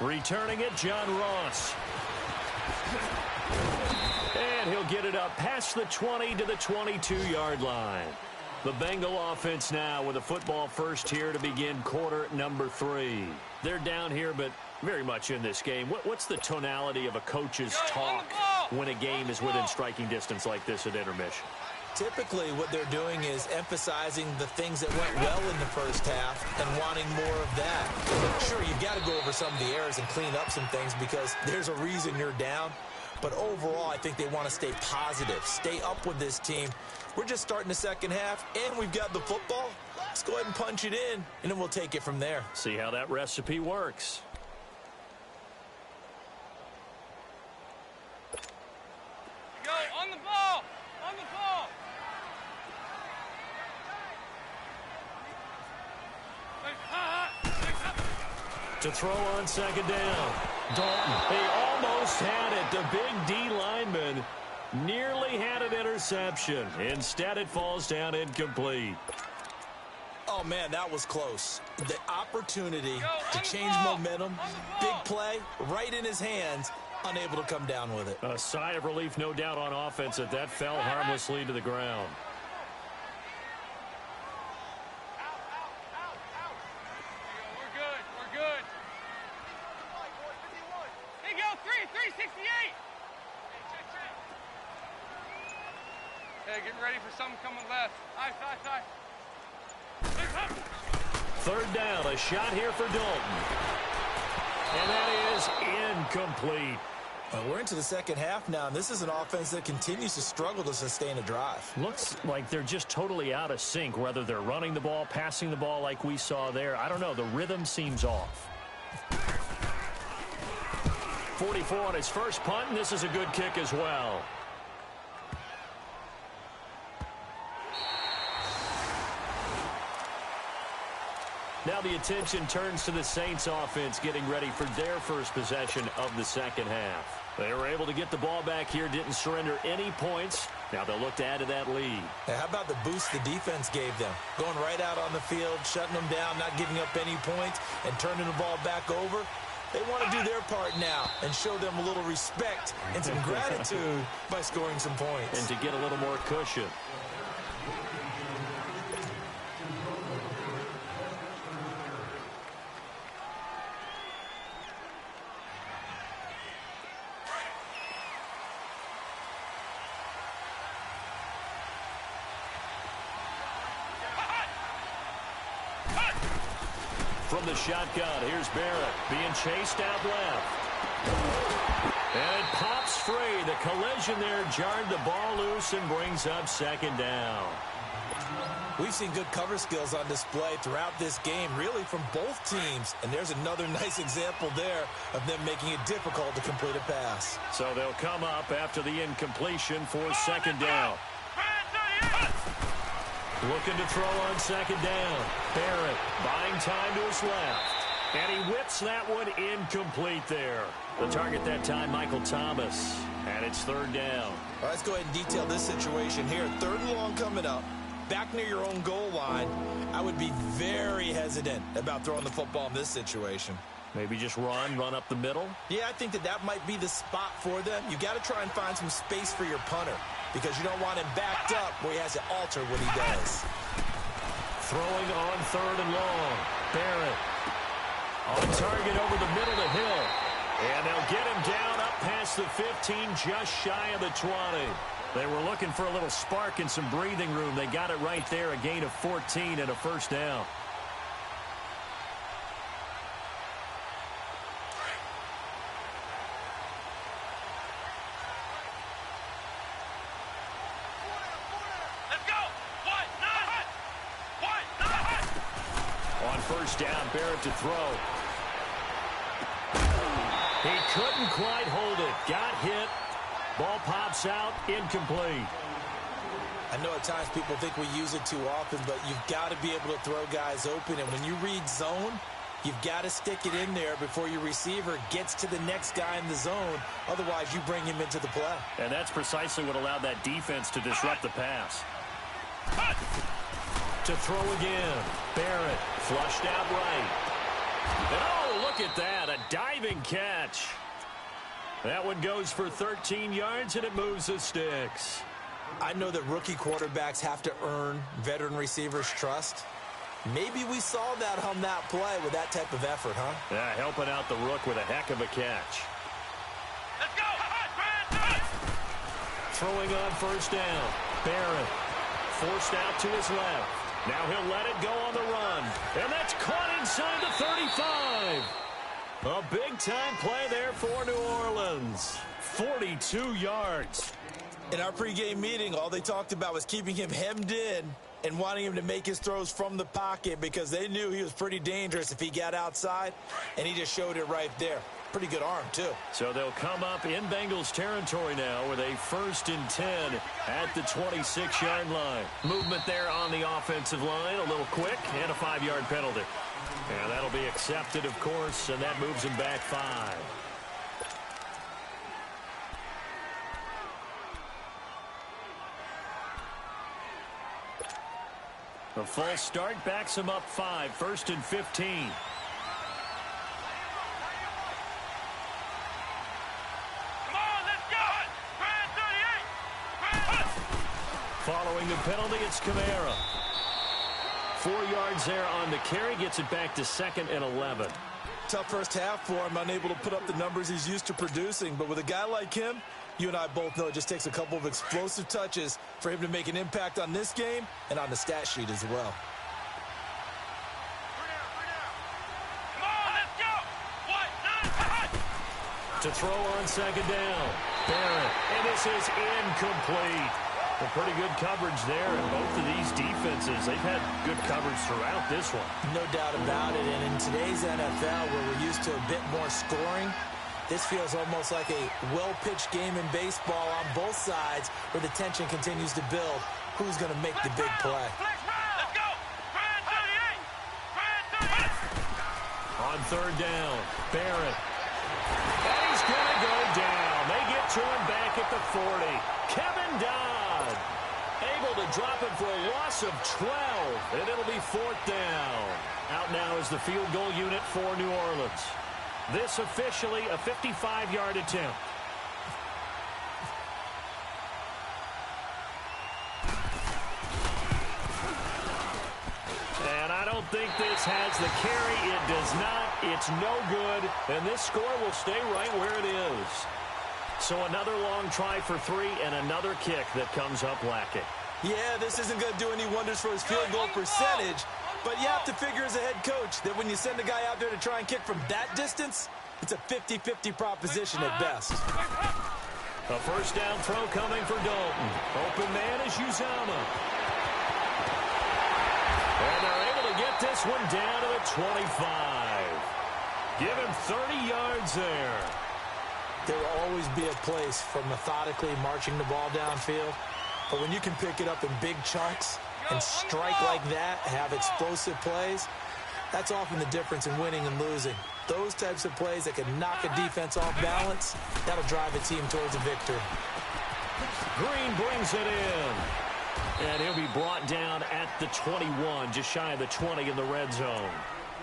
Returning it, John Ross. And he'll get it up past the 20 to the 22-yard line. The Bengal offense now with a football first here to begin quarter number 3. They're down here, but very much in this game. What's the tonality of a coach's talk when a game is within striking distance like this at intermission? Typically, what they're doing is emphasizing the things that went well in the first half and wanting more of that. Sure, you've got to go over some of the errors and clean up some things because there's a reason you're down. But overall, I think they want to stay positive, stay up with this team. We're just starting the second half, and we've got the football. Let's go ahead and punch it in, and then we'll take it from there. See how that recipe works. Go, on the ball! On the ball! To throw on second down. Dalton, they almost had it. The big D lineman nearly had an interception. Instead, it falls down incomplete. Oh, man, that was close. The opportunity to change momentum, big play, right in his hands, unable to come down with it. A sigh of relief, no doubt, on offense that that fell harmlessly to the ground. Getting ready for something coming left. Side. Third down, a shot here for Dalton. And that is incomplete. Well, we're into the second half now, and this is an offense that continues to struggle to sustain a drive. Looks like they're just totally out of sync, whether they're running the ball, passing the ball like we saw there. I don't know. The rhythm seems off. 44 on his first punt, and this is a good kick as well. Now the attention turns to the Saints offense getting ready for their first possession of the second half. They were able to get the ball back here, didn't surrender any points. Now they'll look to add to that lead. Hey, how about the boost the defense gave them? Going right out on the field, shutting them down, not giving up any points, and turning the ball back over. They want to do their part now and show them a little respect and some gratitude by scoring some points. And to get a little more cushion. From the shotgun, here's Barrett being chased out left. And it pops free. The collision there jarred the ball loose and brings up second down. We've seen good cover skills on display throughout this game, really from both teams. And there's another nice example there of them making it difficult to complete a pass. So they'll come up after the incompletion for second down. Looking to throw on second down. Barrett buying time to his left. And he whips that one incomplete there. The target that time, Michael Thomas. And it's third down. All right, let's go ahead and detail this situation here. Third and long coming up. Back near your own goal line. I would be very hesitant about throwing the football in this situation. Maybe just run up the middle? Yeah, I think that might be the spot for them. You got to try and find some space for your punter because you don't want him backed up where he has to alter what he does. Throwing on third and long. Barrett on target over the middle to Hill. And they'll get him down up past the 15, just shy of the 20. They were looking for a little spark and some breathing room. They got it right there, a gain of 14 and a first down. First down, Barrett to throw. He couldn't quite hold it. Got hit. Ball pops out. Incomplete. I know at times people think we use it too often, but you've got to be able to throw guys open. And when you read zone, you've got to stick it in there before your receiver gets to the next guy in the zone. Otherwise, you bring him into the play. And that's precisely what allowed that defense to disrupt the pass. To throw again. Barrett flushed out right. And oh, look at that. A diving catch. That one goes for 13 yards, and it moves the sticks. I know that rookie quarterbacks have to earn veteran receivers' trust. Maybe we saw that on that play with that type of effort, huh? Yeah, helping out the rook with a heck of a catch. Let's go! Throwing on first down. Barrett forced out to his left. Now he'll let it go on the run. And that's caught inside the 35. A big-time play there for New Orleans. 42 yards. In our pregame meeting, all they talked about was keeping him hemmed in and wanting him to make his throws from the pocket because they knew he was pretty dangerous if he got outside, and he just showed it right there. Pretty good arm, too. So they'll come up in Bengals territory now with a 1st and 10 at the 26-yard line. Movement there on the offensive line, a little quick, and a 5-yard penalty. And that'll be accepted, of course, and that moves him back 5. The false start backs him up 5, 1st and 15. Following the penalty, it's Kamara. 4 yards there on the carry, gets it back to 2nd and 11. Tough first half for him, unable to put up the numbers he's used to producing. But with a guy like him, you and I both know it just takes a couple of explosive touches for him to make an impact on this game and on the stat sheet as well. Come on, let's go! To throw on second down. Barrett, and this is incomplete. A pretty good coverage there, and both of these defenses, they've had good coverage throughout this one. No doubt about it, and in today's NFL, where we're used to a bit more scoring, this feels almost like a well-pitched game in baseball on both sides where the tension continues to build. Who's going to make the big play? Let's go! third down. Barrett. And he's going to go down. They get to him back at the 40. Kevin Dodd able to drop it for a loss of 12, and it'll be fourth down. Out now is the field goal unit for New Orleans. This officially a 55-yard attempt. And I don't think this has the carry. It does not. It's no good. And this score will stay right where it is. So another long try for 3 and another kick that comes up lacking. Yeah, this isn't going to do any wonders for his field goal percentage. But you have to figure as a head coach that when you send a guy out there to try and kick from that distance, it's a 50-50 proposition at best. A first down throw coming for Dalton. Open man is Uzomah. And they're able to get this one down to the 25. Give him 30 yards there. There will always be a place for methodically marching the ball downfield. But when you can pick it up in big chunks and strike like that, have explosive plays, that's often the difference in winning and losing. Those types of plays that can knock a defense off balance, that'll drive a team towards a victory. Green brings it in. And he'll be brought down at the 21, just shy of the 20 in the red zone.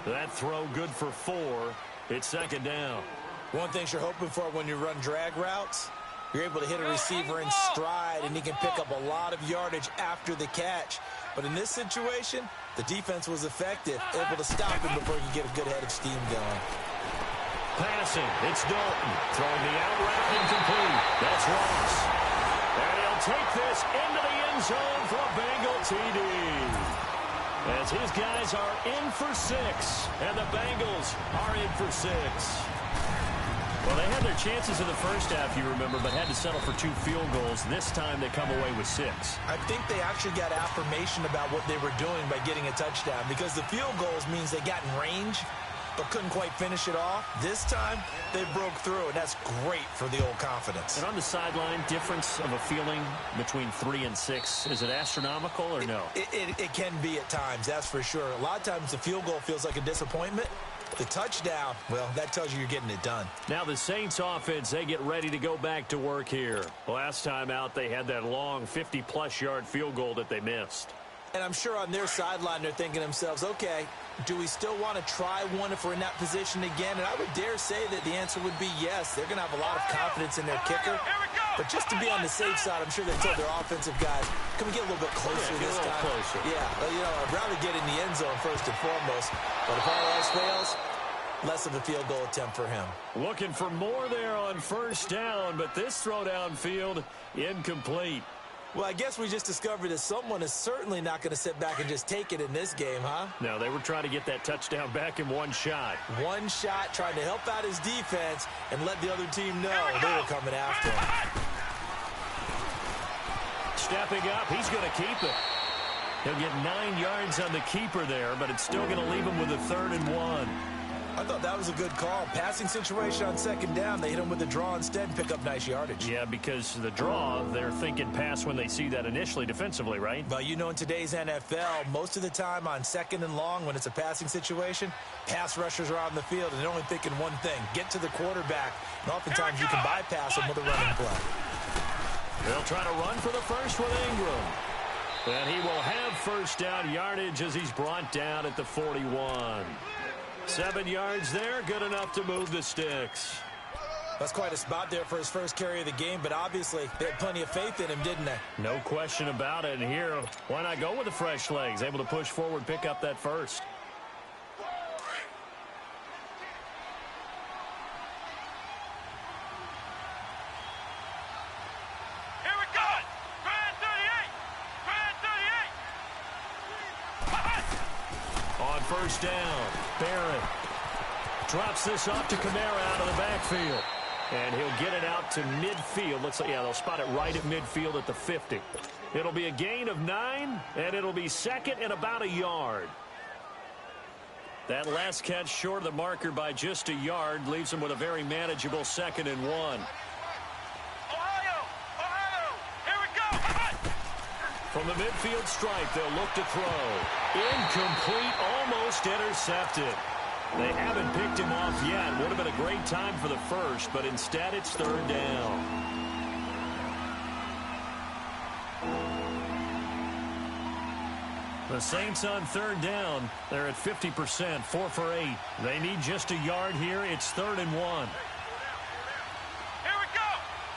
That throw good for 4. It's second down. One thing you're hoping for when you run drag routes, you're able to hit a receiver in stride, and he can pick up a lot of yardage after the catch. But in this situation, the defense was effective, able to stop him before he could get a good head of steam going. Passing, it's Dalton. Throwing the out route incomplete. That's Ross. And he'll take this into the end zone for a Bengal TD. As his guys are in for 6, and the Bengals are in for 6. Well, they had their chances in the first half, you remember, but had to settle for 2 field goals. This time they come away with 6. I think they actually got affirmation about what they were doing by getting a touchdown, because the field goals means they got in range but couldn't quite finish it off. This time they broke through, and that's great for the old confidence. And on the sideline, difference of a feeling between 3 and 6, is it astronomical or no? It can be at times, that's for sure. A lot of times the field goal feels like a disappointment. The touchdown, well, that tells you you're getting it done. Now the Saints offense, they get ready to go back to work here. Last time out, they had that long 50-plus yard field goal that they missed. And I'm sure on their sideline, they're thinking to themselves, okay, do we still want to try one if we're in that position again? And I would dare say that the answer would be yes. They're going to have a lot of confidence in their kicker. But just to be on the safe side, I'm sure they told their offensive guys, can we get a little bit closer this time? Closer. Yeah, you know, I'd rather get in the end zone first and foremost. But if all else fails, less of a field goal attempt for him. Looking for more there on first down, but this throw downfield incomplete. Well, I guess we just discovered that someone is certainly not going to sit back and just take it in this game, huh? No, they were trying to get that touchdown back in one shot. One shot, trying to help out his defense and let the other team know they were coming after him. Stepping up, he's going to keep it. He'll get 9 yards on the keeper there, but it's still going to leave him with a 3rd and 1. I thought that was a good call. Passing situation on second down. They hit him with a draw instead and pick up nice yardage. Yeah, because the draw, they're thinking pass when they see that initially defensively, right? Well, you know, in today's NFL, most of the time on second and long, when it's a passing situation, pass rushers are out in the field, and they're only thinking one thing, get to the quarterback. And oftentimes you can bypass them with a running play. They'll try to run for the first with Ingram. And he will have first down yardage as he's brought down at the 41. 7 yards there, good enough to move the sticks. That's quite a spot there for his first carry of the game, but obviously they had plenty of faith in him, didn't they? No question about it. And here, why not go with the fresh legs? Able to push forward, pick up that first. Here we go! Grand 38! On first down, Barrett drops this off to Kamara out of the backfield. And he'll get it out to midfield. They'll spot it right at midfield at the 50. It'll be a gain of 9, and it'll be second and about a yard. That last catch short of the marker by just a yard leaves him with a very manageable 2nd and 1. Ohio! Here we go! From the midfield stripe, they'll look to throw. Incomplete, almost intercepted. They haven't picked him off yet. Would have been a great time for the first, but instead it's third down. The Saints on third down. They're at 50%, 4 for 8. They need just a yard here. It's 3rd and 1. Here we go.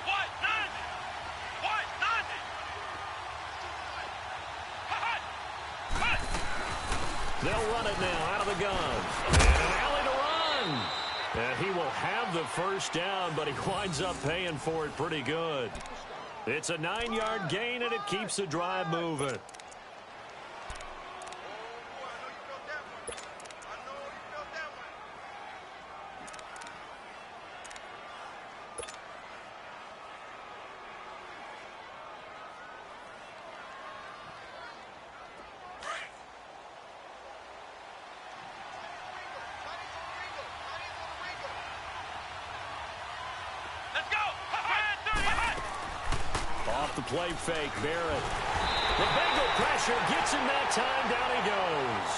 What? 90. What? 90. Hut. They'll run it now out of the gun. And an alley to run. And he will have the first down, but he winds up paying for it pretty good. It's a 9-yard gain, and it keeps the drive moving. Off the play fake, Barrett. The Bengal pressure gets him that time. Down he goes.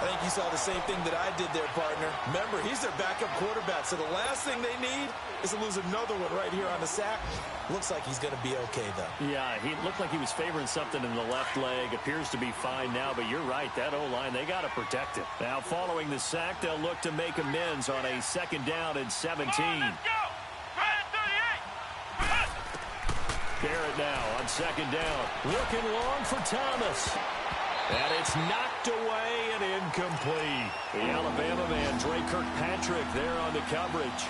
I think you saw the same thing that I did there, partner. Remember, he's their backup quarterback, so the last thing they need is to lose another one right here on the sack. Looks like he's going to be okay, though. Yeah, he looked like he was favoring something in the left leg. Appears to be fine now, but you're right. That O-line, they got to protect it. Now, following the sack, they'll look to make amends on a 2nd down and 17. Barrett now on 2nd down. Looking long for Thomas. And it's knocked away and incomplete. The Alabama man, Dre Kirkpatrick, there on the coverage.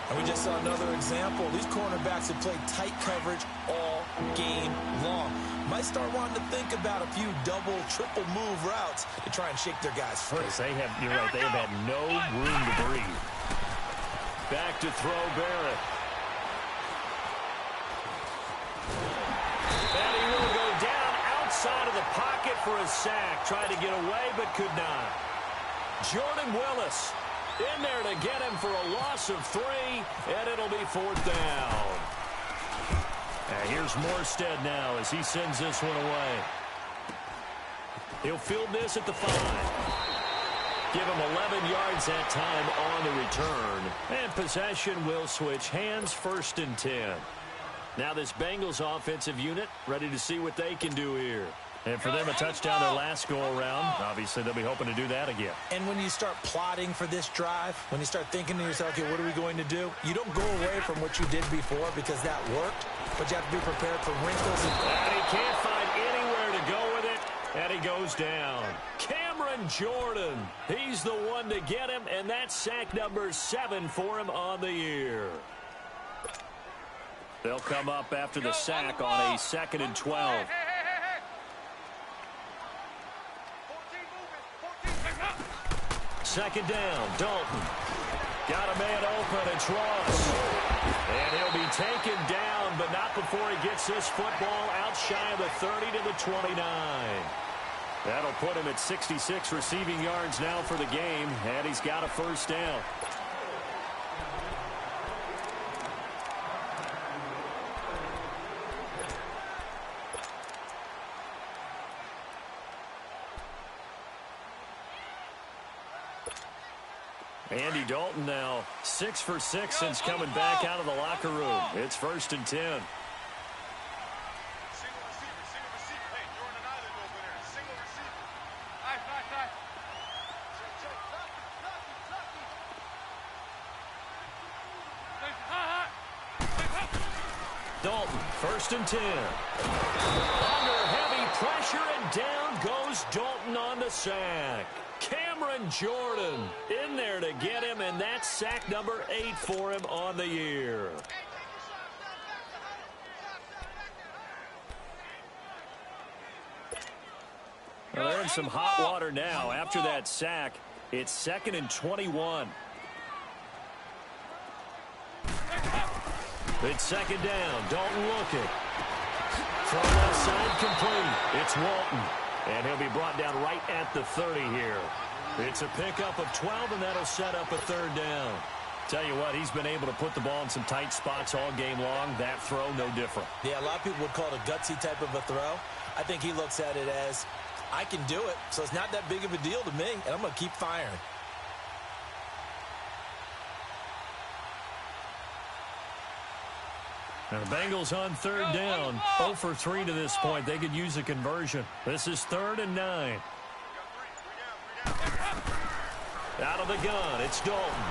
And we just saw another example. These cornerbacks have played tight coverage all game long. Might start wanting to think about a few double, triple move routes to try and shake their guys free. You're right, they have had no room to breathe. Back to throw Barrett. And he will go down outside of the pocket for a sack. Tried to get away, but could not. Jordan Willis in there to get him for a loss of 3, and it'll be 4th down. And here's Morstead now as he sends this one away. He'll field this at the 5. Give him 11 yards that time on the return. And possession will switch hands, 1st and 10. Now this Bengals offensive unit ready to see what they can do here. And for them, a touchdown their last go-around. Obviously, they'll be hoping to do that again. And when you start plotting for this drive, when you start thinking to yourself, okay, what are we going to do? You don't go away from what you did before because that worked, but you have to be prepared for wrinkles. And he can't find anywhere to go with it, and he goes down. Cameron Jordan, he's the one to get him, and that's sack number 7 for him on the year. They'll come up after the sack on a 2nd and 12. 2nd down, Dalton. Got a man open, it's Ross. And he'll be taken down, but not before he gets this football out shy of the 30 to the 29. That'll put him at 66 receiving yards now for the game, and he's got a 1st down. Andy Dalton now 6 for 6 since coming back out of the locker room. It's 1st and 10. Single receiver. Hey, Jordan Island over there. Single receiver. Nice. Dalton, 1st and 10. Under heavy pressure, and down goes Dalton on the sack. Cameron Jordan in there to get him, and that's sack number 8 for him on the year. Well, they're in some hot water now. After that sack, it's 2nd and 21. It's 2nd down. Dalton looking. From left side, complete. It's Walton. And he'll be brought down right at the 30 here. It's a pickup of 12, and that'll set up a 3rd down. Tell you what, he's been able to put the ball in some tight spots all game long. That throw, no different. Yeah, a lot of people would call it a gutsy type of a throw. I think he looks at it as, I can do it, so it's not that big of a deal to me, and I'm going to keep firing. Now the Bengals on third down. 0 for 3 to this point. They could use a conversion. This is 3rd and 9. Out of the gun, it's Dalton.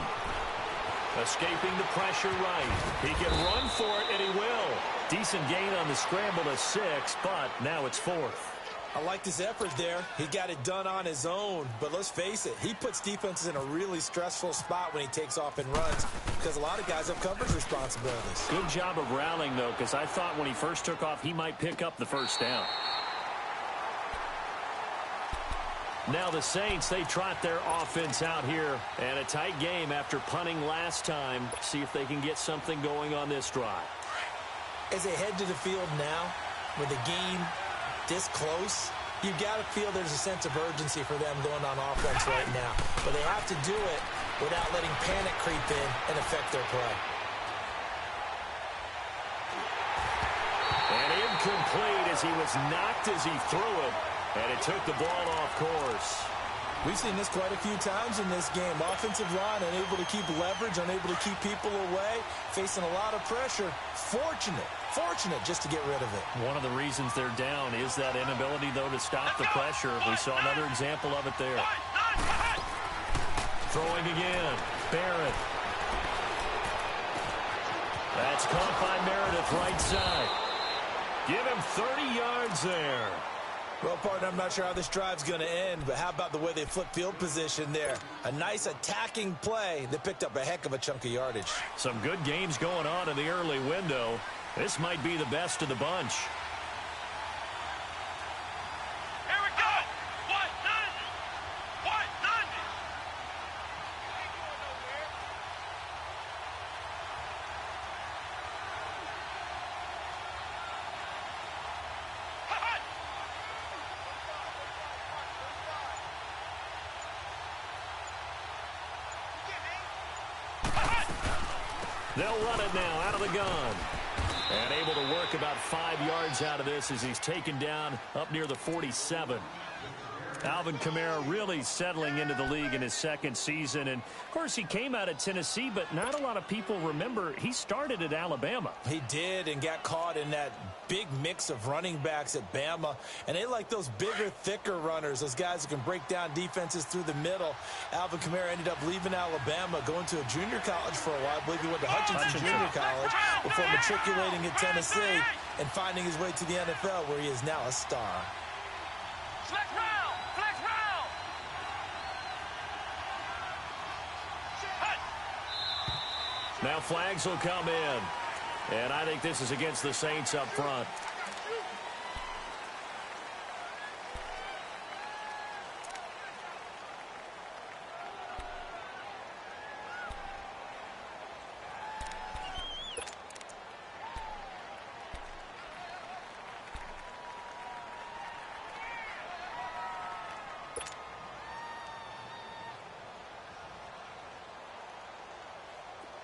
Escaping the pressure right. He can run for it, and he will. Decent gain on the scramble to 6, but now it's 4th. I liked his effort there. He got it done on his own. But let's face it, he puts defenses in a really stressful spot when he takes off and runs because a lot of guys have coverage responsibilities. Good job of rallying, though, because I thought when he first took off, he might pick up the first down. Now the Saints, they trot their offense out here. And a tight game after punting last time. See if they can get something going on this drive. As they head to the field now, with the game this close, you got to feel there's a sense of urgency for them going on offense right now. But they have to do it without letting panic creep in and affect their play. And incomplete as he was knocked as he threw it. And it took the ball off course. We've seen this quite a few times in this game. Offensive line unable to keep leverage, unable to keep people away, facing a lot of pressure. Fortunate just to get rid of it. One of the reasons they're down is that inability, though, to stop the pressure. We saw another example of it there. Throwing again. Barrett. That's caught by Meredith right side. Give him 30 yards there. Well, partner, I'm not sure how this drive's going to end, but how about the way they flip field position there? A nice attacking play that picked up a heck of a chunk of yardage. Some good games going on in the early window. This might be the best of the bunch. Here we go. 190. 190. They'll run it now out of the gun. And able to work about 5 yards out of this as he's taken down up near the 47. Alvin Kamara really settling into the league in his second season. And, of course, he came out of Tennessee, but not a lot of people remember he started at Alabama. He did and got caught in that big mix of running backs at Bama. And they like those bigger, thicker runners, those guys who can break down defenses through the middle. Alvin Kamara ended up leaving Alabama, going to a junior college for a while. I believe he went to Hutchinson Junior College before matriculating at Tennessee and finding his way to the NFL, where he is now a star. Flex round. Flex round. Now flags will come in. And I think this is against the Saints up front.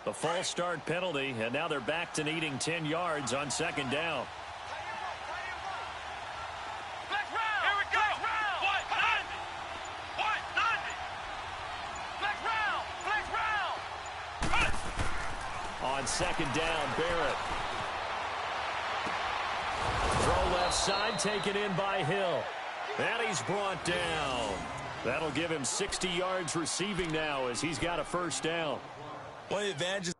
The false start penalty, and now they're back to needing 10 yards on second down. Flex round. Here we go. Flex round. 190. 190. Flex round. Flex round. On second down, Barrett. Throw left side, taken in by Hill. And he's brought down. That'll give him 60 yards receiving now as he's got a first down. One of the advantages.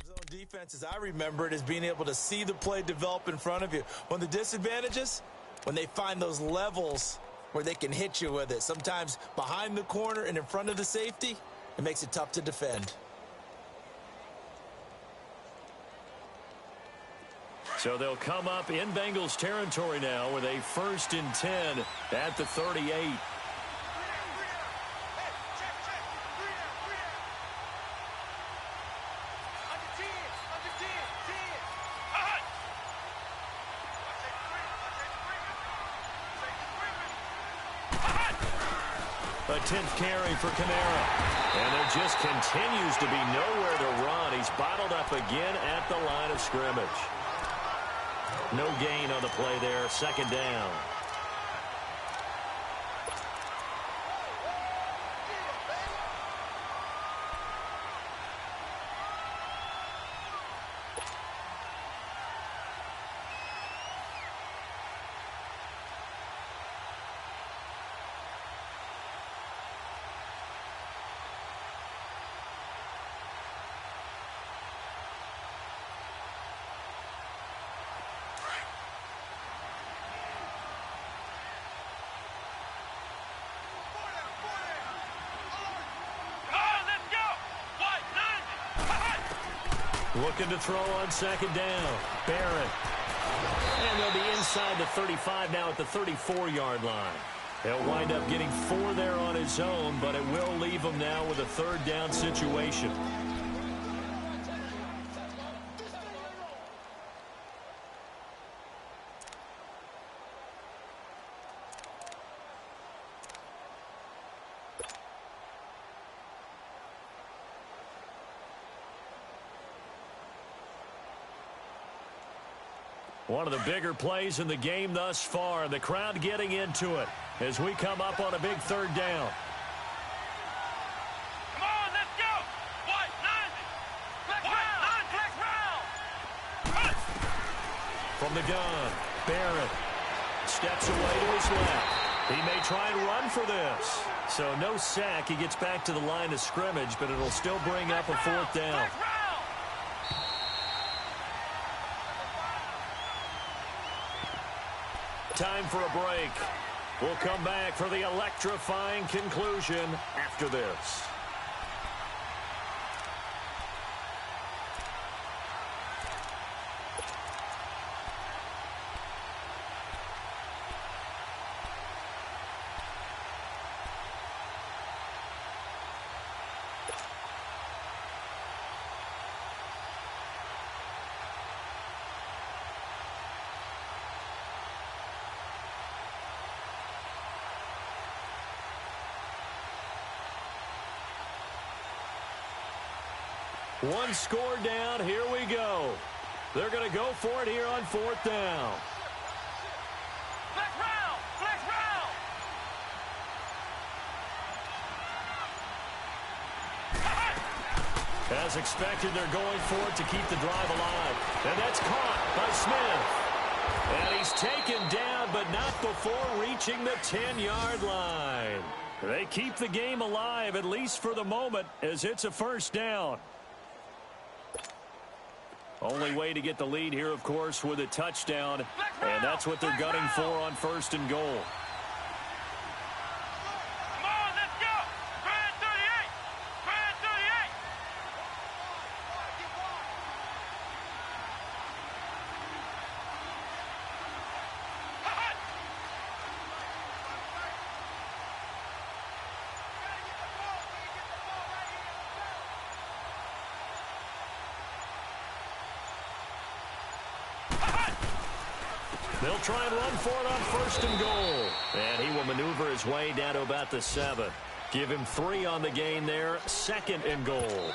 Zone defenses, I remember it as being able to see the play develop in front of you. One of the disadvantages, when they find those levels where they can hit you with it, sometimes behind the corner and in front of the safety, it makes it tough to defend. So they'll come up in Bengals territory now with a 1st and 10 at the 38. A 10th carry for Kamara. And there just continues to be nowhere to run. He's bottled up again at the line of scrimmage. No gain on the play there. 2nd down. Looking to throw on 2nd down. Barrett. And they'll be inside the 35 now at the 34-yard line. He'll wind up getting 4 there on his own, but it will leave him now with a 3rd down situation. One of the bigger plays in the game thus far. The crowd getting into it as we come up on a big 3rd down. Come on, let's go. White 90. Black round. From the gun, Barrett steps away to his left. He may try and run for this. So no sack. He gets back to the line of scrimmage, but it'll still bring up a 4th down. Time for a break. We'll come back for the electrifying conclusion after this. One score down. Here we go. They're going to go for it here on 4th down. Black round. Black round. As expected, they're going for it to keep the drive alive. And that's caught by Smith. And he's taken down, but not before reaching the 10-yard line. They keep the game alive, at least for the moment, as it's a 1st down. Only way to get the lead here, of course, with a touchdown. And that's what they're gunning for on 1st and goal. Come on, let's go. Brand 38. Brand 38. They'll try and run for it on 1st and goal. And he will maneuver his way down to about the 7. Give him 3 on the gain there. 2nd and goal.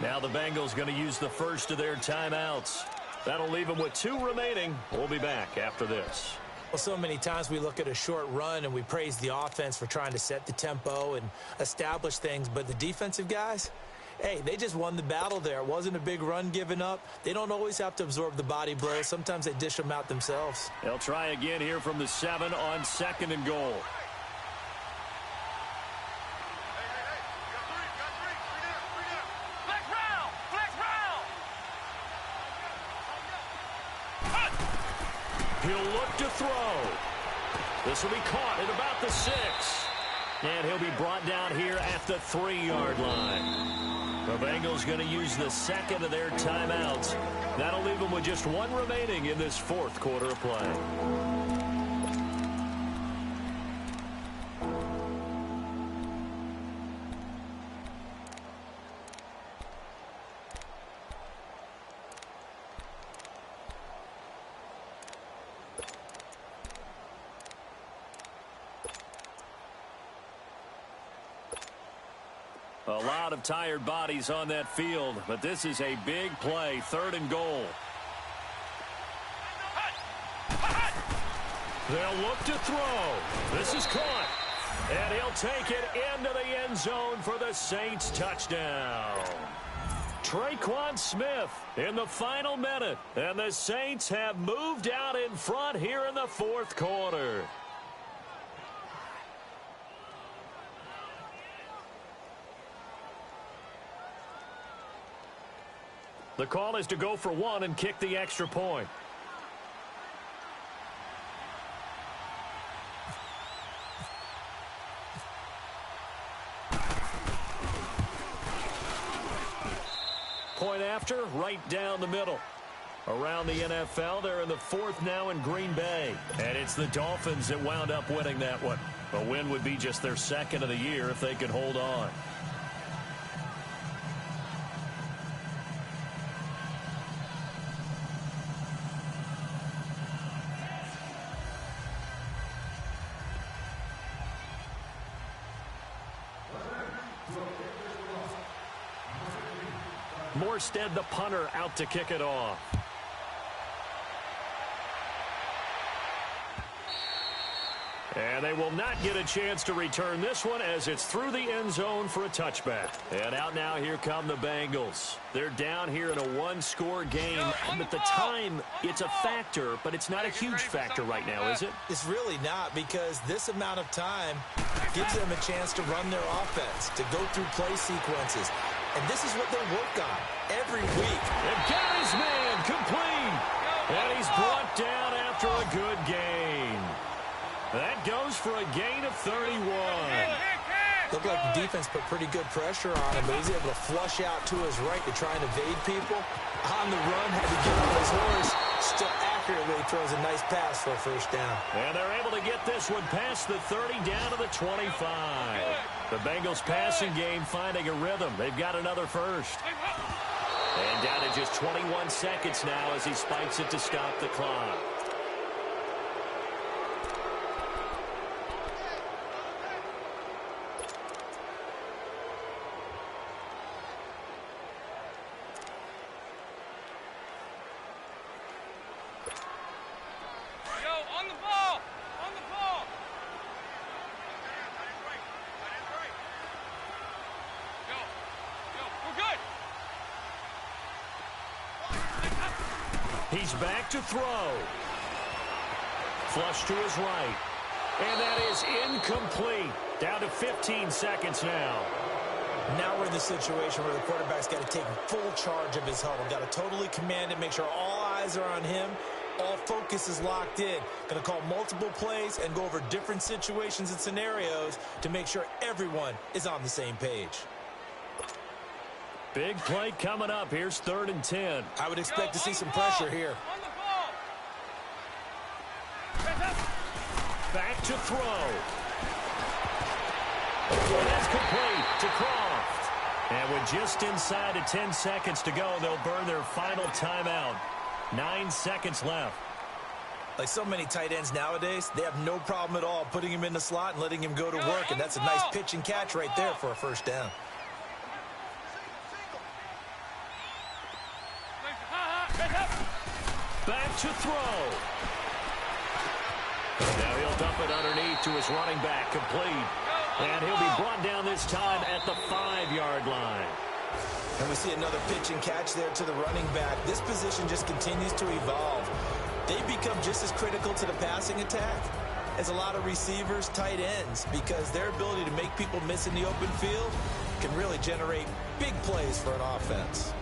Now the Bengals going to use the first of their timeouts. That'll leave them with 2 remaining. We'll be back after this. Well, so many times we look at a short run and we praise the offense for trying to set the tempo and establish things. But the defensive guys, hey, they just won the battle there. It wasn't a big run given up. They don't always have to absorb the body blows. Sometimes they dish them out themselves. They'll try again here from the 7 on 2nd and goal. Black round. Black round. He'll look to throw. This will be caught at about the 6. And he'll be brought down here at the 3-yard line. The Bengals going to use the second of their timeouts. That'll leave them with just one remaining in this fourth quarter of play. A lot of tired bodies on that field, but this is a big play, 3rd and goal. They'll look to throw. This is caught. And he'll take it into the end zone for the Saints touchdown. Traquan Smith in the final minute. And the Saints have moved out in front here in the fourth quarter. The call is to go for one and kick the extra point. Point after, right down the middle. Around the NFL, they're in the fourth now in Green Bay. And it's the Dolphins that wound up winning that one. A win would be just their second of the year if they could hold on. Morstead, the punter, out to kick it off. And they will not get a chance to return this one as it's through the end zone for a touchback. And out now, here come the Bengals. They're down here in a one-score game. And at the time, it's a factor, but it's not a huge factor right now, is it? It's really not, because this amount of time gives them a chance to run their offense, to go through play sequences. And this is what they work on every week. And got his man complete. And he's brought down after a good gain. That goes for a gain of 31. Looked like the defense put pretty good pressure on him, but he's able to flush out to his right to try and evade people. On the run, had to get on his horse. Still accurately throws a nice pass for a first down. And they're able to get this one past the 30 down to the 25. The Bengals passing game finding a rhythm. They've got another first. And down to just 21 seconds now as he spikes it to stop the clock. He's back to throw. Flush to his right. And that is incomplete. Down to 15 seconds now. Now we're in the situation where the quarterback's got to take full charge of his huddle. Got to totally command it, make sure all eyes are on him. All focus is locked in. Going to call multiple plays and go over different situations and scenarios to make sure everyone is on the same page. Big play coming up. Here's 3rd and 10. I would expect to see some pressure here. Back to throw. And that's complete to Croft. And with just inside of 10 seconds to go, they'll burn their final timeout. 9 seconds left. Like so many tight ends nowadays, they have no problem at all putting him in the slot and letting him go to work. And that's a nice pitch and catch right there for a first down. Back to throw. Now he'll dump it underneath to his running back, complete. And he'll be brought down this time at the 5-yard line. And we see another pitch and catch there to the running back. This position just continues to evolve. They become just as critical to the passing attack as a lot of receivers, tight ends, because their ability to make people miss in the open field can really generate big plays for an offense.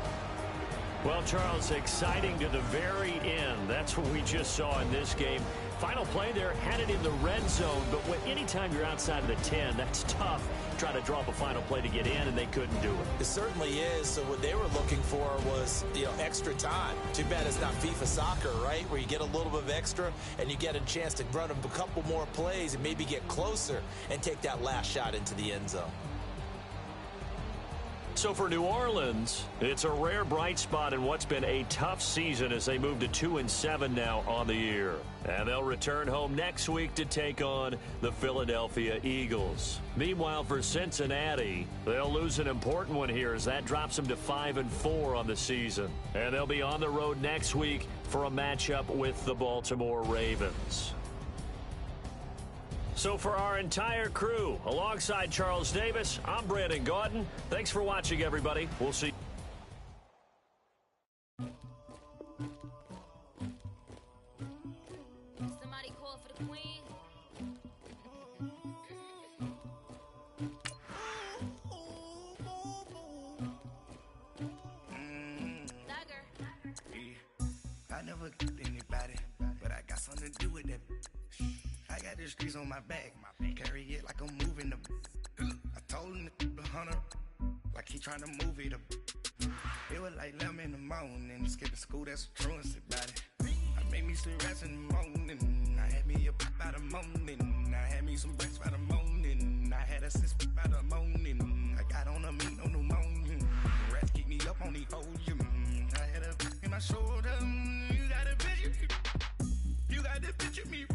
Well, Charles, exciting to the very end. That's what we just saw in this game. Final play there, had it in the red zone, but anytime you're outside of the 10, that's tough. Trying to draw up a final play to get in, and they couldn't do it. It certainly is. So what they were looking for was, extra time. Too bad it's not FIFA soccer, right, where you get a little bit of extra and you get a chance to run a couple more plays and maybe get closer and take that last shot into the end zone. So for New Orleans, it's a rare bright spot in what's been a tough season as they move to 2-7 now on the year. And they'll return home next week to take on the Philadelphia Eagles. Meanwhile, for Cincinnati, they'll lose an important one here as that drops them to 5-4 on the season. And they'll be on the road next week for a matchup with the Baltimore Ravens. So for our entire crew, alongside Charles Davis, I'm Brandon Gaudin. Thanks for watching, everybody. We'll see. Somebody call for the queen. I never get anybody, but I got something to do with that. I got the streets on my back, carry it like I'm moving the. I told him to 100, like he trying to move it up. It was like 11 in the morning, skipping school, that's a truancy about it. I made me some rest in the morning, I had me a pop by the morning, I had me some breaks by the morning, I had a six by the morning, I got on a meat on the morning, the rats keep me up on the podium, I had a in my shoulder, you got a picture me.